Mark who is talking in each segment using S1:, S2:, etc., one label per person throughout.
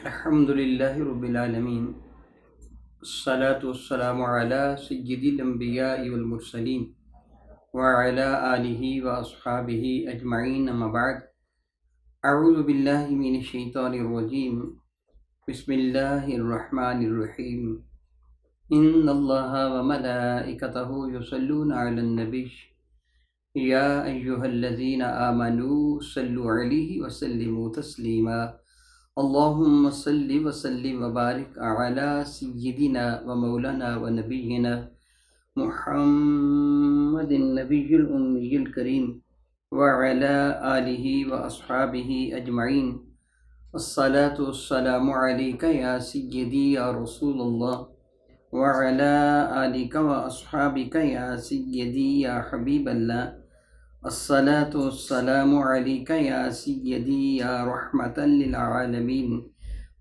S1: الحمدللہ رب العالمین، الصلاة والسلام علی سید الانبیاء والمرسلین وعلی آلہ واصحابہ اجمعین، اما بعد۔ اعوذ باللہ من الشیطان الرجیم، بسم اللہ الرحمن الرحیم۔ ان اللہ وملائکتہ یصلون علی النبی یا ایہا الذین آمنوا صلوا علیہ وسلموا تسلیما۔ اللہم صلی وسلم وبارک علی سیدنا و مولانا و نبینا محمد النبی الامی الکریم وعلی آلہ و اصحابہ اجمعین۔ الصلاة والسلام علیک یا سیدی یا رسول اللہ وعلی آلک و اصحابک یا سیدی یا حبیب اللہ۔ الصلاة والسلام علیک یا سیدی یا رحمة للعالمین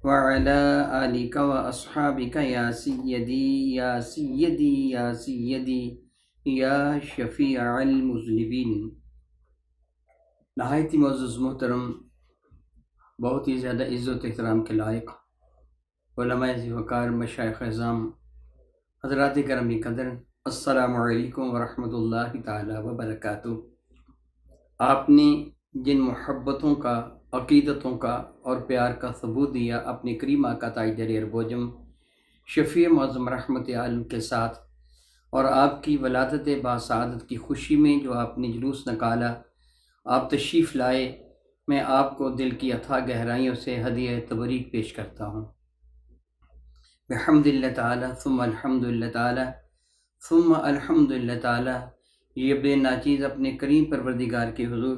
S1: وعلی آلک و اصحابک یا سیدی یا سیدی یا سیدی یا شفیع المذنبین۔ نہایت ہی معزز محترم، بہت ہی زیادہ عزت و احترام کے لائق علماء ذی وقار، مشائخ اعظام، حضرات کرام قدر، السلام علیکم ورحمۃ اللہ تعالی وبرکاتہ۔ آپ نے جن محبتوں کا، عقیدتوں کا اور پیار کا ثبوت دیا اپنے کریم آقا تاجدار اربوجم شفیع معظم رحمت عالم کے ساتھ، اور آپ کی ولادت باسعادت کی خوشی میں جو آپ نے جلوس نکالا، آپ تشریف لائے، میں آپ کو دل کی اتھاہ گہرائیوں سے ہدیہ تبریک پیش کرتا ہوں۔ بحمد اللہ تعالی ثم الحمد للہ تعالی ثم الحمد للہ تعالی۔ یہ بے ناچیز اپنے کریم پروردگار کے حضور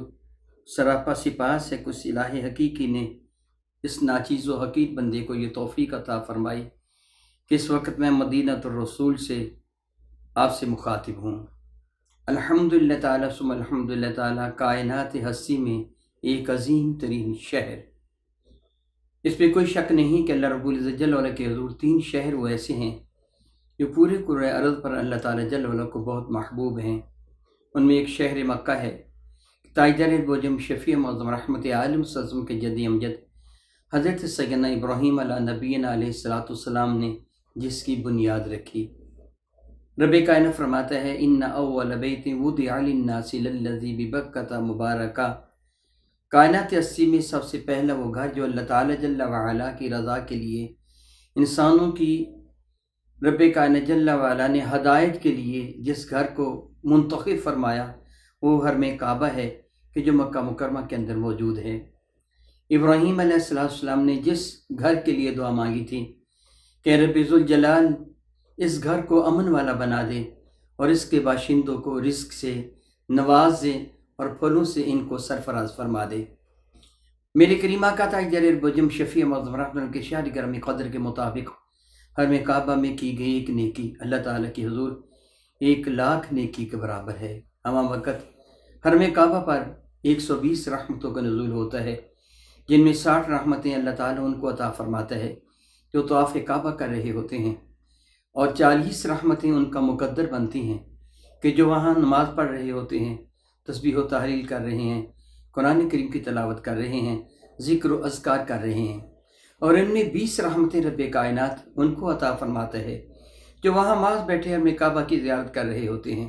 S1: سراپا سپاس ہے کچھ الہ حقیقی نے اس ناچیز و حقیر بندے کو یہ توفیق عطا فرمائی کہ اس وقت میں مدینہ الرسول سے آپ سے مخاطب ہوں۔ الحمدللہ تعالی ثم الحمدللہ تعالی کائنات ہستی میں ایک عظیم ترین شہر، اس پہ کوئی شک نہیں کہ اللہ رب العزت جل وعلا کے حضور تین شہر وہ ایسے ہیں جو پورے کرۂ ارض پر اللہ تعالی جل وعلا کو بہت محبوب ہیں۔ ان میں ایک شہر مکہ ہے، تاجدار اربوجم شفیع معظم رحمت عالم صلی اللہ علیہ وسلم کے جد امجد حضرت سیدنا ابراہیم علیہ نبینا علیہ الصلوۃ والسلام نے جس کی بنیاد رکھی۔ رب کائنات فرماتا ہے ان اول بیت وضع للناس للذی ببکۃ مبارکہ۔ کائنات ہستی میں سب سے پہلا وہ گھر جو اللہ تعالی جل وعلا کی رضا کے لیے انسانوں کی رب کائنات جل وعلا نے ہدایت کے لیے جس گھر کو منتخب فرمایا وہ حرم کعبہ ہے کہ جو مکہ مکرمہ کے اندر موجود ہے۔ ابراہیم علیہ السلام نے جس گھر کے لیے دعا مانگی تھی کہ رب ذوالجلال اس گھر کو امن والا بنا دے اور اس کے باشندوں کو رزق سے نواز دے اور پھلوں سے ان کو سرفراز فرما دے۔ میرے کریم آقا تاجدار اربوجم شفیع معظم رحمت کے شہر گرم قدر کے مطابق حرم کعبہ میں کی گئی ایک نیکی اللہ تعالیٰ کی حضور 1,00,000 نیکی کے برابر ہے۔ ہمہ وقت حرم کعبہ پر 120 رحمتوں کا نزول ہوتا ہے، جن میں 60 رحمتیں اللہ تعالیٰ ان کو عطا فرماتا ہے جو طواف کعبہ کر رہے ہوتے ہیں، اور 40 رحمتیں ان کا مقدر بنتی ہیں کہ جو وہاں نماز پڑھ رہے ہوتے ہیں، تسبیح و تحلیل کر رہے ہیں، قرآن کریم کی تلاوت کر رہے ہیں، ذکر و اذکار کر رہے ہیں، اور ان میں 20 رحمتیں رب کائنات ان کو عطا فرماتا ہے جو وہاں ماس بیٹھے حرم کعبہ کی زیارت کر رہے ہوتے ہیں۔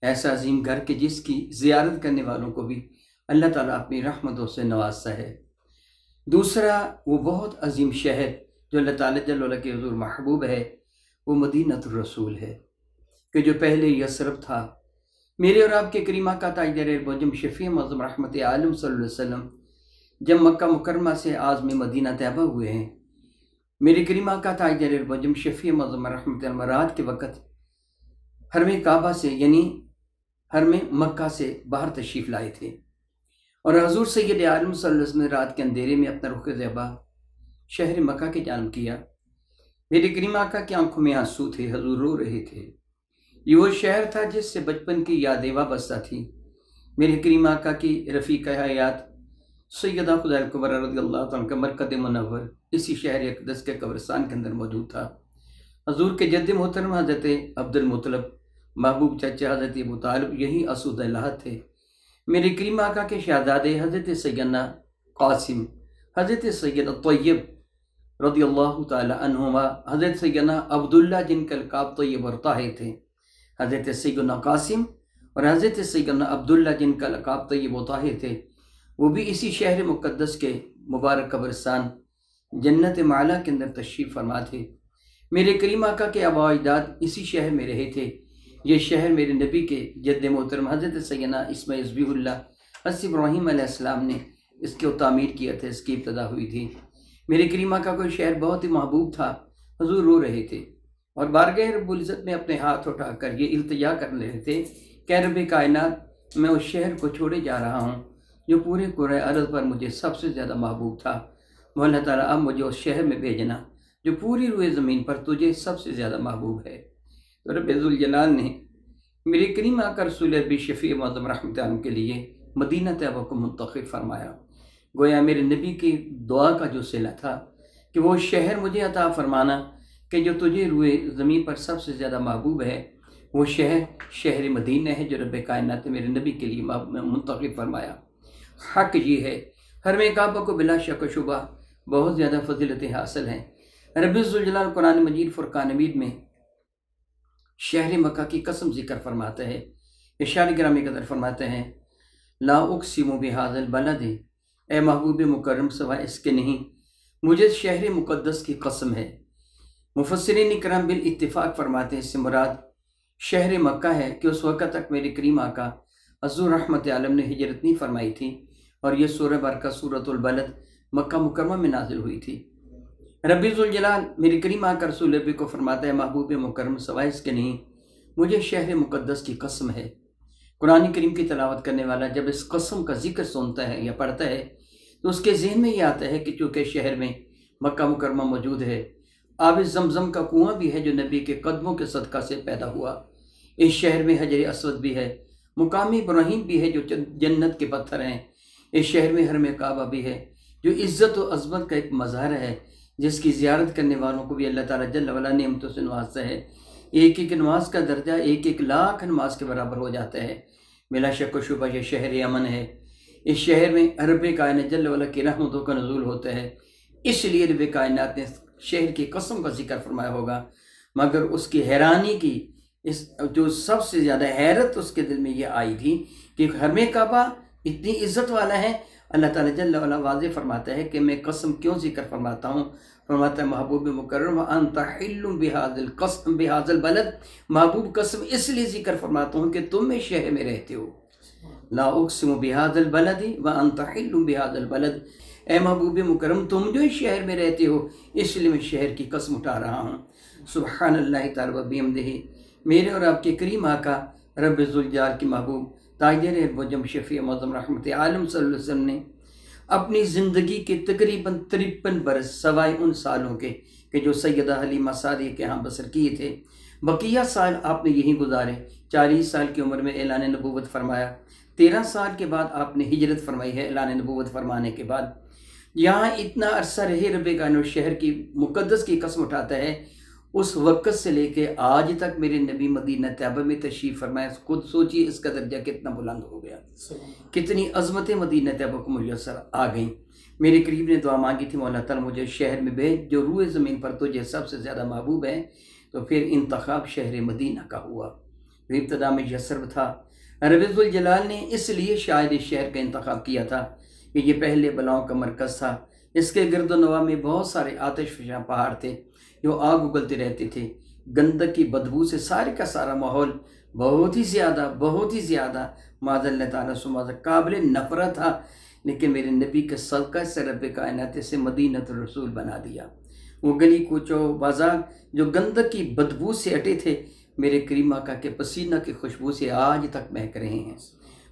S1: ایسا عظیم گھر کہ جس کی زیارت کرنے والوں کو بھی اللہ تعالیٰ اپنی رحمتوں سے نوازتا ہے۔ دوسرا وہ بہت عظیم شہر جو اللہ تعالیٰ جل وعلا کے حضور محبوب ہے، وہ مدینہ الرسول ہے کہ جو پہلے یثرب تھا۔ میرے اور آپ کے کریم آقا تاجدار اربوجم شفیع معظم رحمت عالم صلی اللہ علیہ وسلم جب مکہ مکرمہ سے عازم مدینہ طیبہ ہوئے ہیں، میرے کریم آقا تاجدار اربوجم شفیع معظم رحمت المراد کے وقت حرم کعبہ سے یعنی حرم مکہ سے باہر تشریف لائے تھے، اور حضور سید عالم صلی اللہ علیہ وسلم نے رات کے اندھیرے میں اپنا رخ زیبا شہر مکہ کی جانب کیا۔ میرے کریم آقا کی آنکھوں میں آنسو تھے، حضور رو رہے تھے۔ یہ وہ شہر تھا جس سے بچپن کی یادیں وابستہ تھی۔ میرے کریم آقا کی رفیق حیات سیدہ خدیجہ کبریٰ رضی اللہ تعالیٰ کا مرکز منور اسی شہر اقدس کے قبرستان کے اندر موجود تھا۔ حضور کے جد محترم حضرت عبد المطلب محبوب چچا حضرت ابو طالب یہی اسود اللہ تھے۔ میرے کریم آقا کے شہزادے حضرت سیدنا قاسم، حضرت سیدنا طیب رضی اللہ تعالی عنہما، حضرت سیدنا عبداللہ جن کا القاب طیب اور طاہر تھے، حضرت سیدنا قاسم اور حضرت سیدنا عبداللہ جن کا القاب طیب و طاہر تھے، وہ بھی اسی شہر مقدس کے مبارک قبرستان جنت معلیٰ کے اندر تشریف فرما تھے۔ میرے کریم آقا کے آباء و اجداد اسی شہر میں رہے تھے۔ یہ شہر میرے نبی کے جد محترم حضرت سیدنا اسماعیل ذبیح اللہ حضرت ابراہیم علیہ السلام نے اس کی تعمیر کیا تھا، اس کی ابتدا ہوئی تھی۔ میرے کریم آقا کو شہر بہت ہی محبوب تھا۔ حضور رو رہے تھے اور بارگاہ رب العزت میں اپنے ہاتھ اٹھا کر یہ التجا کر رہے تھے کہ رب کائنات، میں اس شہر کو چھوڑے جا رہا ہوں جو پورے کرۂ ارض پر مجھے سب سے زیادہ محبوب تھا۔ اللہ تعالیٰ اب مجھے اس شہر میں بھیجنا جو پوری روئے زمین پر تجھے سب سے زیادہ محبوب ہے۔ تو رب ذوالجلال نے میرے کریم آقا رسول عربی شفیع معظم رحمت عالم کے لیے مدینہ طیبہ کو منتخب فرمایا۔ گویا میرے نبی کی دعا کا جو صلہ تھا کہ وہ شہر مجھے عطا فرمانا کہ جو تجھے روئے زمین پر سب سے زیادہ محبوب ہے، وہ شہر مدینہ ہے جو رب کائنات نے میرے نبی کے لیے منتخب فرمایا۔ حق یہ ہے، حرم کعبہ کو بلا شک و شبہ بہت زیادہ فضیلتیں حاصل ہیں۔ رب ذوالجلال قرآن مجید فرقان حمید میں شہر مکہ کی قسم ذکر فرماتا ہے۔ ارشاد گرامی قدر فرماتے ہیں، لا اقسم بہذا البلد، اے محبوب مکرم سوائے اس کے نہیں، مجھے شہر مقدس کی قسم ہے۔ مفسرین اکرام بالاتفاق فرماتے ہیں اس سے مراد شہر مکہ ہے کہ اس وقت تک میرے کریم آقا حضور رحمت عالم نے ہجرت نہیں فرمائی تھی اور یہ سورہ برکہ سورۃ البلد مکہ مکرمہ میں نازل ہوئی تھی۔ رب ذوالجلال میرے کریم آقا رسول ربی کو فرماتا ہے، محبوب مکرم سوائے اس کے نہیں، مجھے شہر مقدس کی قسم ہے۔ قرآن کریم کی تلاوت کرنے والا جب اس قسم کا ذکر سنتا ہے یا پڑھتا ہے تو اس کے ذہن میں یہ آتا ہے کہ چونکہ شہر میں مکہ مکرمہ موجود ہے، آب زمزم کا کنواں بھی ہے جو نبی کے قدموں کے صدقہ سے پیدا ہوا، اس شہر میں حجر اسود بھی ہے، مقام ابراہیم بھی ہے جو جنت کے پتھر ہیں، اس شہر میں حرم کعبہ بھی ہے جو عزت و عظمت کا ایک مظہر ہے، جس کی زیارت کرنے والوں کو بھی اللہ تعالیٰ جل وعلا نعمتوں سے نوازتا ہے۔ ایک ایک نماز کا درجہ 1,00,000 نماز کے برابر ہو جاتا ہے۔ بلا شک و شبہ یہ شہر امن ہے۔ اس شہر میں رب کائنات جل وعلا کی رحمتوں کا نزول ہوتا ہے، اس لیے رب کائنات نے شہر کی قسم کا ذکر فرمایا ہوگا، مگر اس کی حیرانی کی جو سب سے زیادہ حیرت اس کے دل میں یہ آئی تھی کہ حرم کعبہ اتنی عزت والا ہے۔ اللہ تعالیٰ جل وعلا واضح فرماتا ہے کہ میں قسم کیوں ذکر فرماتا ہوں، فرماتا ہے محبوب مکرم انت حل بہذا البلد، محبوب قسم اس لیے ذکر فرماتا ہوں کہ تم اس شہر میں رہتے ہو۔ لا اقسم بہذا البلد وانت حل بہذا البلد، اے محبوب مکرم تم جو اس شہر میں رہتے ہو اس لیے میں شہر کی قسم اٹھا رہا ہوں۔ سبحان اللہ تعالی و بحمدہ، میرے اور آپ کے کریم آقا رب ذوالجلال کی محبوب تاجر الوجم شفیع معظم رحمت عالم صلی اللہ علیہ وسلم نے اپنی زندگی کے تقریباً 53 برس سوائے ان سالوں کے کہ جو سیدہ حلیمہ سعدیہ کے ہاں بسر کیے تھے، بقیہ سال آپ نے یہیں گزارے۔ 40 سال کی عمر میں اعلان نبوت فرمایا، 13 سال کے بعد آپ نے ہجرت فرمائی ہے اعلان نبوت فرمانے کے بعد۔ یہاں اتنا عرصہ رہے رب کائنات شہر کی مقدس کی قسم اٹھاتا ہے، اس وقت سے لے کے آج تک میرے نبی مدینہ طیبہ میں تشریف فرمایا۔ خود سوچیے اس کا درجہ کتنا بلند ہو گیا، کتنی عظمتیں مدینہ طیبہ کو میسر آ گئیں۔ میرے قریب نے دعا مانگی تھی، مولا تعالیٰ مجھے شہر میں بھیج جو روئے زمین پر تجھے سب سے زیادہ محبوب ہے، تو پھر انتخاب شہر مدینہ کا ہوا۔ ابتدا میں یہ سرب تھا، رب ذوالجلال نے اس لیے شاید اس شہر کا انتخاب کیا تھا کہ یہ پہلے بلاؤں کا مرکز تھا۔ اس کے گرد و نواح میں بہت سارے آتش فشاں پہاڑ تھے جو آگ اگلتے رہتے تھے، گندک کی بدبو سے سارے کا سارا ماحول بہت ہی زیادہ معاذ اللہ تعالیٰ سے قابل نفرت تھا، لیکن میرے نبی کے صدقہ سے رب کائنات سے مدینۃ الرسول بنا دیا۔ وہ گلی کوچوں بازار جو گندک کی بدبو سے اٹے تھے، میرے کریم آقا کے پسینہ کی خوشبو سے آج تک مہک رہے ہیں۔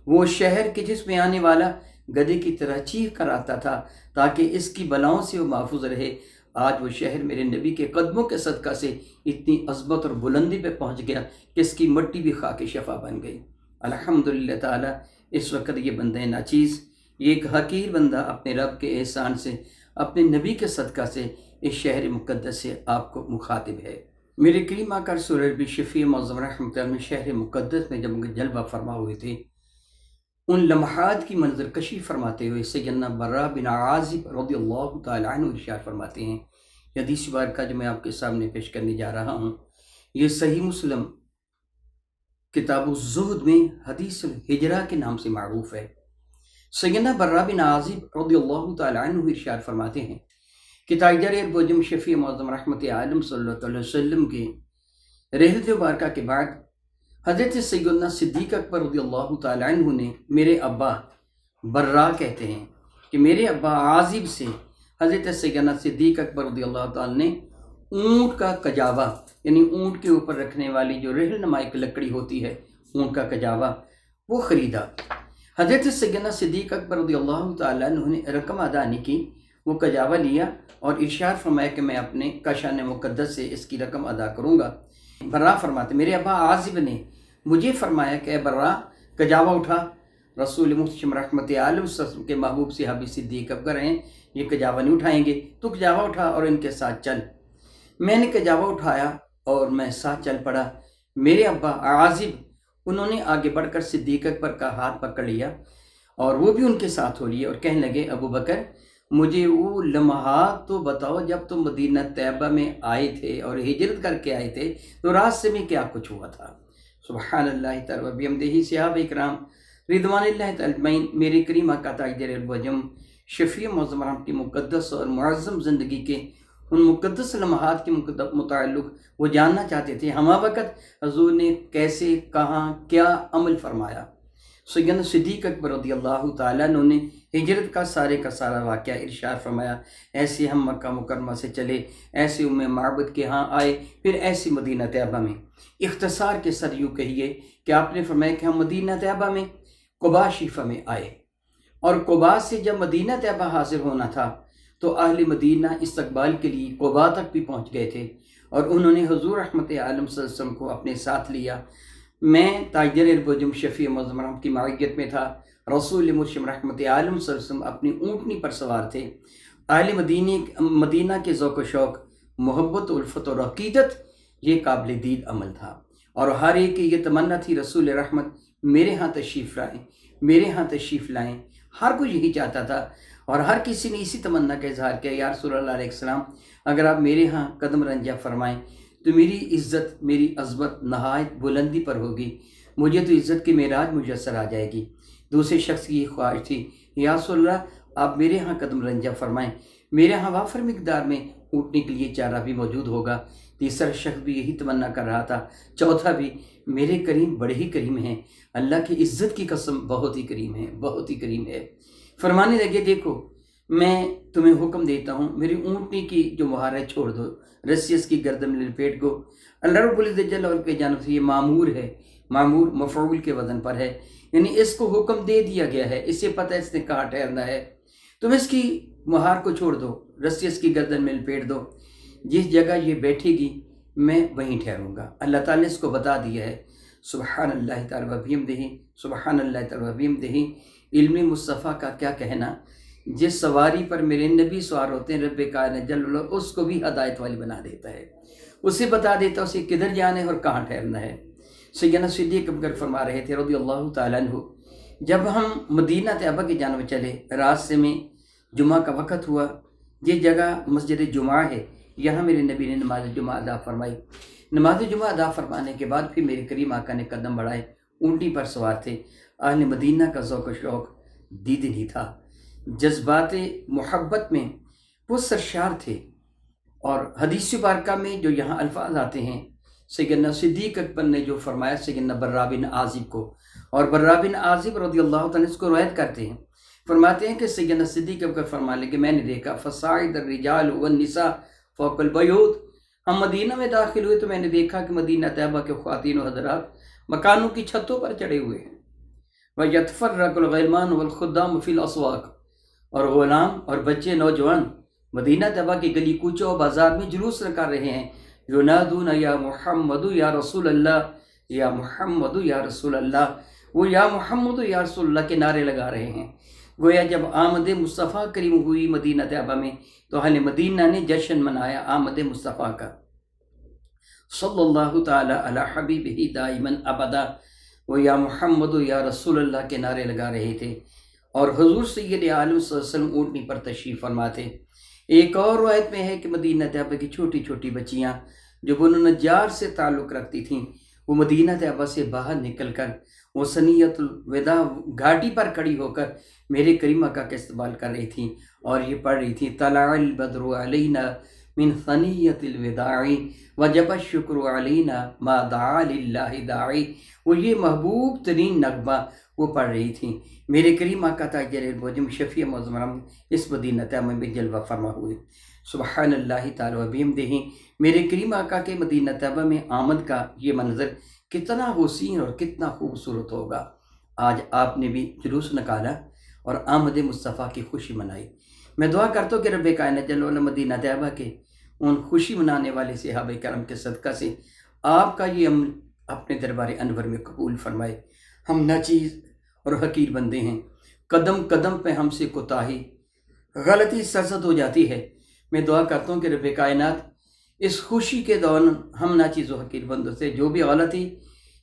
S1: وہ شہر کے جس میں آنے والا گدھے کی طرح چیخ کر آتا تھا تاکہ اس کی بلاؤں سے وہ محفوظ رہے، آج وہ شہر میرے نبی کے قدموں کے صدقہ سے اتنی عظمت اور بلندی پہ پہنچ گیا کہ اس کی مٹی بھی خاک شفا بن گئی۔ الحمدللہ تعالیٰ اس وقت یہ بندہ ناچیز، یہ ایک حقیر بندہ اپنے رب کے احسان سے، اپنے نبی کے صدقہ سے اس شہر مقدس سے آپ کو مخاطب ہے۔ میرے کریم آقا رسول ربی شفیع معظم رحمت اللہ شہر مقدس میں جب جلوہ فرما ہوئے تھے، ان لمحات کی منظر کشی فرماتے ہوئے سیدنا برا بن عازب رضی اللہ تعالیٰ عنہ ارشاد فرماتے ہیں یہ حدیث مبارکہ جو میں آپ کے سامنے پیش کرنے جا رہا ہوں یہ صحیح مسلم کتاب الزہد میں حدیث الہجرہ کے نام سے معروف ہے۔ سیدنا برا بن عازب رضی اللہ تعالیٰ عنہ ارشاد فرماتے ہیں کہ تاجر بوجم شفیع معظم رحمت عالم صلی اللہ علیہ وسلم کے رحلت مبارکہ کے بعد حضرت سیدنا صدیق اکبر رضی اللہ تعالیٰ عنہ نے میرے ابا برا کہتے ہیں کہ میرے ابا عازب سے حضرت سیدنا صدیق اکبر رضی اللہ تعالیٰ نے اونٹ کا کجاوا یعنی اونٹ کے اوپر رکھنے والی جو رہنما ایک لکڑی ہوتی ہے اونٹ کا کجاوا وہ خریدا۔ حضرت سیدنا صدیق اکبر رضی اللہ تعالیٰ عنہ نے رقم ادا نہیں کی، وہ کجاوا لیا اور ارشاد فرمایا کہ میں اپنے کاشان مقدس سے اس کی رقم ادا کروں گا۔ برا فرماتے میرے ابا عازب نے مجھے فرمایا کہ اے برا کجاوا اٹھا، رسول محتشم رحمت عالم صلی اللہ علیہ وسلم کے محبوب صحابی صدیق اکبر ہیں، یہ کجاوا نہیں اٹھائیں گے، تو کجاوا اٹھا اور ان کے ساتھ چل۔ میں نے کجاوا اٹھایا اور میں ساتھ چل پڑا۔ میرے ابا عازب انہوں نے آگے بڑھ کر صدیق اکبر کا ہاتھ پکڑ لیا اور وہ بھی ان کے ساتھ ہو لیے اور کہنے لگے ابو بکر مجھے وہ لمحات تو بتاؤ جب تم مدینہ طیبہ میں آئے تھے اور ہجرت کر کے آئے تھے تو راستے میں کیا کچھ ہوا تھا۔ سبحان اللہ تعالی و بحمدہ، صحابہ اکرام رضوان اللہ تعالی اجمعین میرے کریم آقا تاجر الوجم شفیع معظم رحمت کی مقدس اور معظم زندگی کے ان مقدس لمحات کے متعلق وہ جاننا چاہتے تھے، ہمہ وقت حضور نے کیسے کہاں کیا عمل فرمایا۔ سیدنا صدیق اکبر رضی اللہ تعالیٰ عنہ نے ہجرت کا سارا واقعہ ارشاد فرمایا، ایسے ہم مکہ مکرمہ سے چلے، ایسے ام معبد کے ہاں آئے، پھر ایسے مدینہ طیبہ میں۔ اختصار کے سر یوں کہیے کہ آپ نے فرمایا کہ ہم مدینہ طیبہ میں قباء شریفہ میں آئے اور قباء سے جب مدینہ طیبہ حاضر ہونا تھا تو اہل مدینہ استقبال کے لیے قباء تک بھی پہنچ گئے تھے اور انہوں نے حضور رحمت عالم صلی اللہ علیہ وسلم کو اپنے ساتھ لیا۔ میں تاجر البجم شفیع معظم رحمت کی معیت میں تھا، رسول مرشد رحمت عالم صلی اللہ علیہ وسلم اپنی اونٹنی پر سوار تھے۔ اہل مدینہ کے ذوق و شوق، محبت، الفت اور عقیدت یہ قابل دید عمل تھا اور ہر ایک کی یہ تمنا تھی رسول رحمت میرے ہاں تشریف لائیں، میرے ہاں تشریف لائیں۔ ہر کوئی یہی چاہتا تھا اور ہر کسی نے اسی تمنا کا اظہار کیا، یا رسول اللہ علیہ السلام اگر آپ میرے ہاں قدم رنجہ فرمائیں تو میری عزت، میری عظمت نہایت بلندی پر ہوگی، مجھے تو عزت کی معراج میسر آ جائے گی۔ دوسرے شخص کی یہ خواہش تھی، یا رسول اللہ آپ میرے ہاں قدم رنجہ فرمائیں، میرے ہاں وافر مقدار میں اونٹنے کے لیے چارہ بھی موجود ہوگا۔ تیسرا شخص بھی یہی تمنا کر رہا تھا، چوتھا بھی، میرے کریم بڑے ہی کریم ہیں، اللہ کی عزت کی قسم بہت ہی کریم ہے، بہت ہی کریم ہے۔ فرمانے لگے دیکھو میں تمہیں حکم دیتا ہوں میری اونٹنی کی جو مہار ہے چھوڑ دو، رسی اس کی گردن میں لپیٹ دو۔ اللہ رب العزت جل وعلا کی جانب سے یہ معمور ہے، معمور مفعول کے وزن پر ہے، یعنی اس کو حکم دے دیا گیا ہے، اس سے پتہ اس نے کہاں ٹھہرنا ہے، تم اس کی مہار کو چھوڑ دو، رسی اس کی گردن میں لپیٹ دو، جس جگہ یہ بیٹھے گی میں وہیں ٹھہروں گا۔ اللہ تعالیٰ نے اس کو بتا دیا ہے۔ سبحان اللہ تعالیٰ و بحمدہ، سبحان اللہ تعالیٰ و بحمدہ۔ علم مصطفیٰ کا کیا کہنا، جس سواری پر میرے نبی سوار ہوتے ہیں رب کائنات جل وعلا اس کو بھی ہدایت والی بنا دیتا ہے، اسے بتا دیتا اسے کدھر جانا ہے اور کہاں ٹھہرنا ہے۔ سیدنا صدیق اکبر فرما رہے تھے رضی اللہ تعالیٰ عنہ، جب ہم مدینہ طیبہ کی جانب چلے، راستے میں جمعہ کا وقت ہوا، جس جگہ مسجد جمعہ ہے یہاں میرے نبی نے نماز جمعہ ادا فرمائی۔ نماز جمعہ ادا فرمانے کے بعد پھر میرے کریم آقا نے قدم بڑھائے، اونٹی پر سوار تھے۔ اہل مدینہ کا ذوق و شوق دید نہیں تھا، جذبات محبت میں وہ سرشار تھے۔ اور حدیث مبارکہ میں جو یہاں الفاظ آتے ہیں، سیدنا صدیق اکبر نے جو فرمایا سیدنا برا بن عازب کو، اور برا بن عازب رضی اللہ تعالیٰ اس کو روایت کرتے ہیں، فرماتے ہیں کہ سیدنا صدیق اکبر فرمانے کہ میں نے دیکھا فصاعد الرجال والنساء فوق البیوت، ہم مدینہ میں داخل ہوئے تو میں نے دیکھا کہ مدینہ طیبہ کے خواتین و حضرات مکانوں کی چھتوں پر چڑھے ہوئے ہیں، وَيَتْفَرَّقُ الْغِلْمَانُ وَالْخُدَّامُ فِي الْأَسْوَاقِ، اور غلام اور بچے نوجوان مدینہ طیبہ کی گلی کوچوں اور بازار میں جلوس کر رہے ہیں، یونادون یا محمد یا رسول اللہ، یا محمد یا رسول اللہ، وہ یا محمد یا رسول اللہ کے نعرے لگا رہے ہیں۔ گویا جب آمد مصطفیٰ کریم ہوئی مدینہ طیبہ میں تو اہل مدینہ نے جشن منایا آمد مصطفیٰ کا، صلی اللہ تعالی علی حبیبہ دائماً ابدا۔ وہ یا محمد یا رسول اللہ کے نعرے لگا رہے تھے، اور حضور سید عالم صلی اللہ علیہ وسلم اونٹنی پر تشریف فرما تھے۔ ایک اور روایت میں ہے کہ مدینہ طیبہ کی چھوٹی چھوٹی بچیاں جو بنو نجار سے تعلق رکھتی تھیں، وہ مدینہ طیبہ سے باہر نکل کر وہ ثنیۃ الوداع گھاٹی پر کھڑی ہو کر میرے کریم آقا کا استقبال کر رہی تھیں اور یہ پڑھ رہی تھیں طلع البدر علینا من ثنیۃ الوداع وجب الشکر علینا ما دعا للہ داعی۔ وہ یہ محبوب ترین نغمہ وہ پڑھ رہی تھیں۔ میرے کریم آقا تاجر البجم شفیع معظم اس مدینہ طیبہ میں جلوہ فرما ہوئے۔ سبحان اللہ تعالی و بحمدہ۔ میرے کریم آقا کے مدینہ طیبہ میں آمد کا یہ منظر کتنا حسین اور کتنا خوبصورت ہوگا۔ آج آپ نے بھی جلوس نکالا اور آمد مصطفیٰ کی خوشی منائی۔ میں دعا کرتا ہوں کہ رب کائنات جل وعلا مدینہ طیبہ کے ان خوشی منانے والے صحابہ کرام کے صدقہ سے آپ کا یہ عمل اپنے دربار انور میں قبول فرمائے۔ ہم ناچیز اور حقیر بندے ہیں، قدم قدم پہ ہم سے کوتاہی غلطی سرزد ہو جاتی ہے۔ میں دعا کرتا ہوں کہ رب کائنات اس خوشی کے دوران ہم ناچیز و حقیر بندوں سے جو بھی غلطی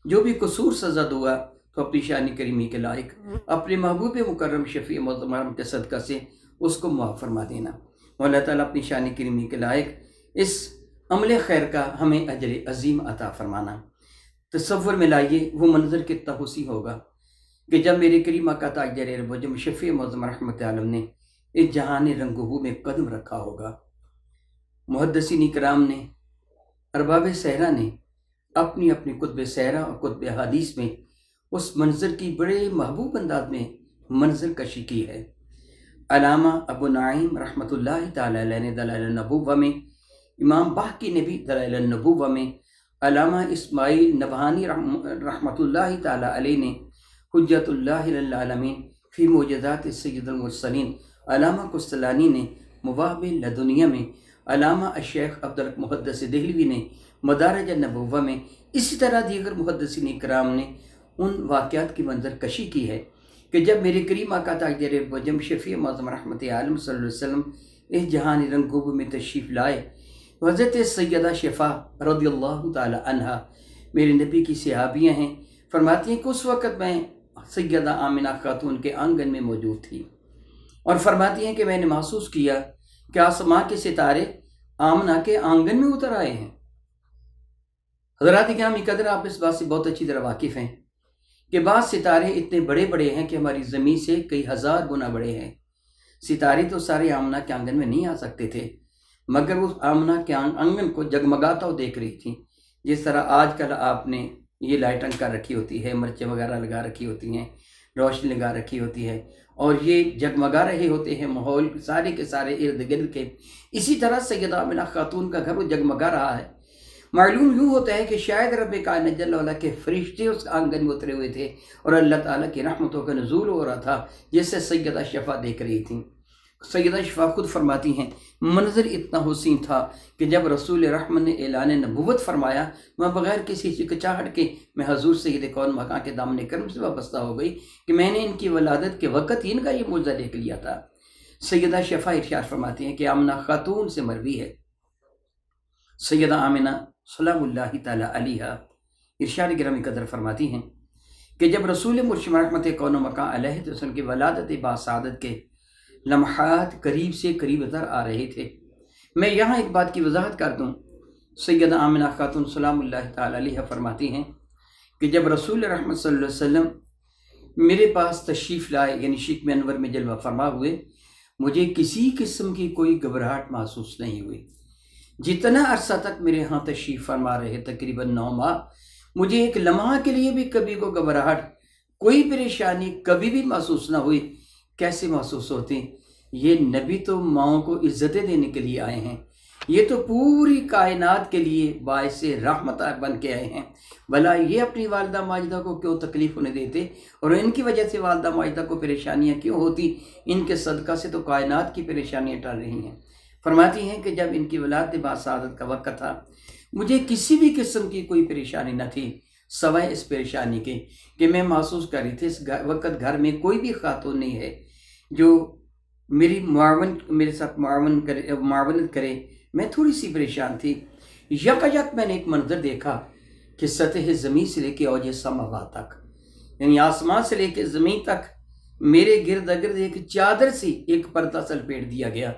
S1: جو بھی قصور سرزد ہوا تو اپنی شان کریمی کے لائق اپنے محبوب مکرم شفیع معظم کے صدقہ سے اس کو معاف فرما دینا۔ اللہ تعالیٰ اپنی شان کریمی کے لائق اس عمل خیر کا ہمیں اجر عظیم عطا فرمانا۔ تصور میں لائیے وہ منظر کتنا حسین ہوگا کہ جب میرے کریم آقا تاجر البجم شفیع معظم رحمت عالم نے اس جہان رنگو میں قدم رکھا ہوگا۔ محدثین کرام نے، ارباب صحرا نے اپنی اپنی کتب سیرہ اور کتب حدیث میں اس منظر کی بڑے محبوب انداز میں منظر کشی کی ہے۔ علامہ ابو نعیم رحمۃ اللہ تعالی علیہ نے دلائل النبوہ میں، امام باقی نے بھی دلائل النبوہ میں، علامہ اسماعیل نبہانی رحمۃ اللہ تعالی علیہ نے حجت اللہ للعالمین فی معجزات سید المرسلین، علامہ قسطلانی نے مواہب لدنیہ میں، علامہ الشیخ عبدالمحدث دہلوی نے مدارج النبوہ میں، اسی طرح دیگر محدثین کرام نے ان واقعات کی منظر کشی کی ہے کہ جب میرے کریم آقا تاجر البجم شفیع معظم رحمت عالم صلی اللہ علیہ وسلم اس جہان رنگوب میں تشریف لائے، حضرت سیدہ شفا رضی اللہ تعالی عنہ میرے نبی کی صحابیاں ہیں، فرماتی ہیں کہ اس وقت میں سیدہ آمنہ خاتون کے آنگن میں موجود تھی اور فرماتی ہیں کہ میں نے محسوس کیا کہ آسمان کے ستارے آمنہ کے آنگن میں اتر آئے ہیں۔ حضرات گرامی قدر، آپ اس بات سے بہت اچھی طرح واقف ہیں کہ بعض ستارے اتنے بڑے بڑے ہیں کہ ہماری زمین سے کئی ہزار گنا بڑے ہیں۔ ستارے تو سارے آمنہ کے آنگن میں نہیں آ سکتے تھے، مگر وہ آمنہ کے آنگن کو جگمگاتا ہوا دیکھ رہی تھی، جس طرح آج کل آپ نے یہ لائٹنگ کر رکھی ہوتی ہے، مرچیں وغیرہ لگا رکھی ہوتی ہیں، روشنی لگا رکھی ہوتی ہے اور یہ جگمگا رہے ہوتے ہیں ماحول سارے کے سارے ارد گرد کے۔ اسی طرح سیدہ آمنہ خاتون کا گھر وہ جگمگا رہا ہے۔ معلوم یوں ہوتا ہے کہ شاید رب کائنات جل وعلا کے فرشتے اس آنگن میں اترے ہوئے تھے اور اللہ تعالیٰ کی رحمتوں کا نزول ہو رہا تھا، جس سے سیدہ شفا دیکھ رہی تھیں۔ سیدہ شفا خود فرماتی ہیں منظر اتنا حسین تھا کہ جب رسول رحمت نے اعلان نبوت فرمایا، میں بغیر کسی ہچکچاہٹ کے میں حضور سید کون مکان کے دامن کرم سے وابستہ ہو گئی کہ میں نے ان کی ولادت کے وقت ہی ان کا یہ معجزہ دیکھ لیا تھا۔ سیدہ شفا ارشاد فرماتی ہیں کہ آمنہ خاتون سے مروی ہے، سیدہ آمنہ سلام اللہ تعالی علیہ ارشاد گرامی قدر فرماتی ہیں کہ جب رسول مرشد رحمت کون و مکان علیہ وسلم کی ولادت باسعادت کے لمحات قریب سے قریب تر آ رہے تھے، میں یہاں ایک بات کی وضاحت کر دوں۔ سیدہ آمنہ خاتون سلام اللہ تعالی علیہ فرماتی ہیں کہ جب رسول رحمت صلی اللہ علیہ وسلم میرے پاس تشریف لائے، یعنی شکم انور میں جلوہ فرما ہوئے، مجھے کسی قسم کی کوئی گھبراہٹ محسوس نہیں ہوئی۔ جتنا عرصہ تک میرے ہاں تشریف فرما رہے، تقریباً 9 ماہ، مجھے ایک لمحہ کے لیے بھی کبھی کو گھبراہٹ، کوئی پریشانی کبھی بھی محسوس نہ ہوئی۔ کیسے محسوس ہوتی؟ یہ نبی تو ماؤں کو عزتیں دینے کے لیے آئے ہیں، یہ تو پوری کائنات کے لیے باعث رحمت بن کے آئے ہیں، بھلا یہ اپنی والدہ ماجدہ کو کیوں تکلیف ہونے دیتے اور ان کی وجہ سے والدہ ماجدہ کو پریشانیاں کیوں ہوتی؟ ان کے صدقہ سے تو کائنات کی پریشانیاں ٹل رہی ہیں۔ فرماتی ہیں کہ جب ان کی ولادت باسعادت کا وقت تھا، مجھے کسی بھی قسم کی کوئی پریشانی نہ تھی، سوائے اس پریشانی کے کہ میں محسوس کر رہی تھی اس وقت گھر میں کوئی بھی خاتون نہیں ہے جو میرے ساتھ معاونت کرے۔ میں تھوڑی سی پریشان تھی۔ یک میں نے ایک منظر دیکھا کہ سطح زمین سے لے کے اوج سماوات تک، یعنی آسمان سے لے کے زمین تک میرے گرد گرد ایک چادر سی ایک پردہ سا لپیٹ دیا گیا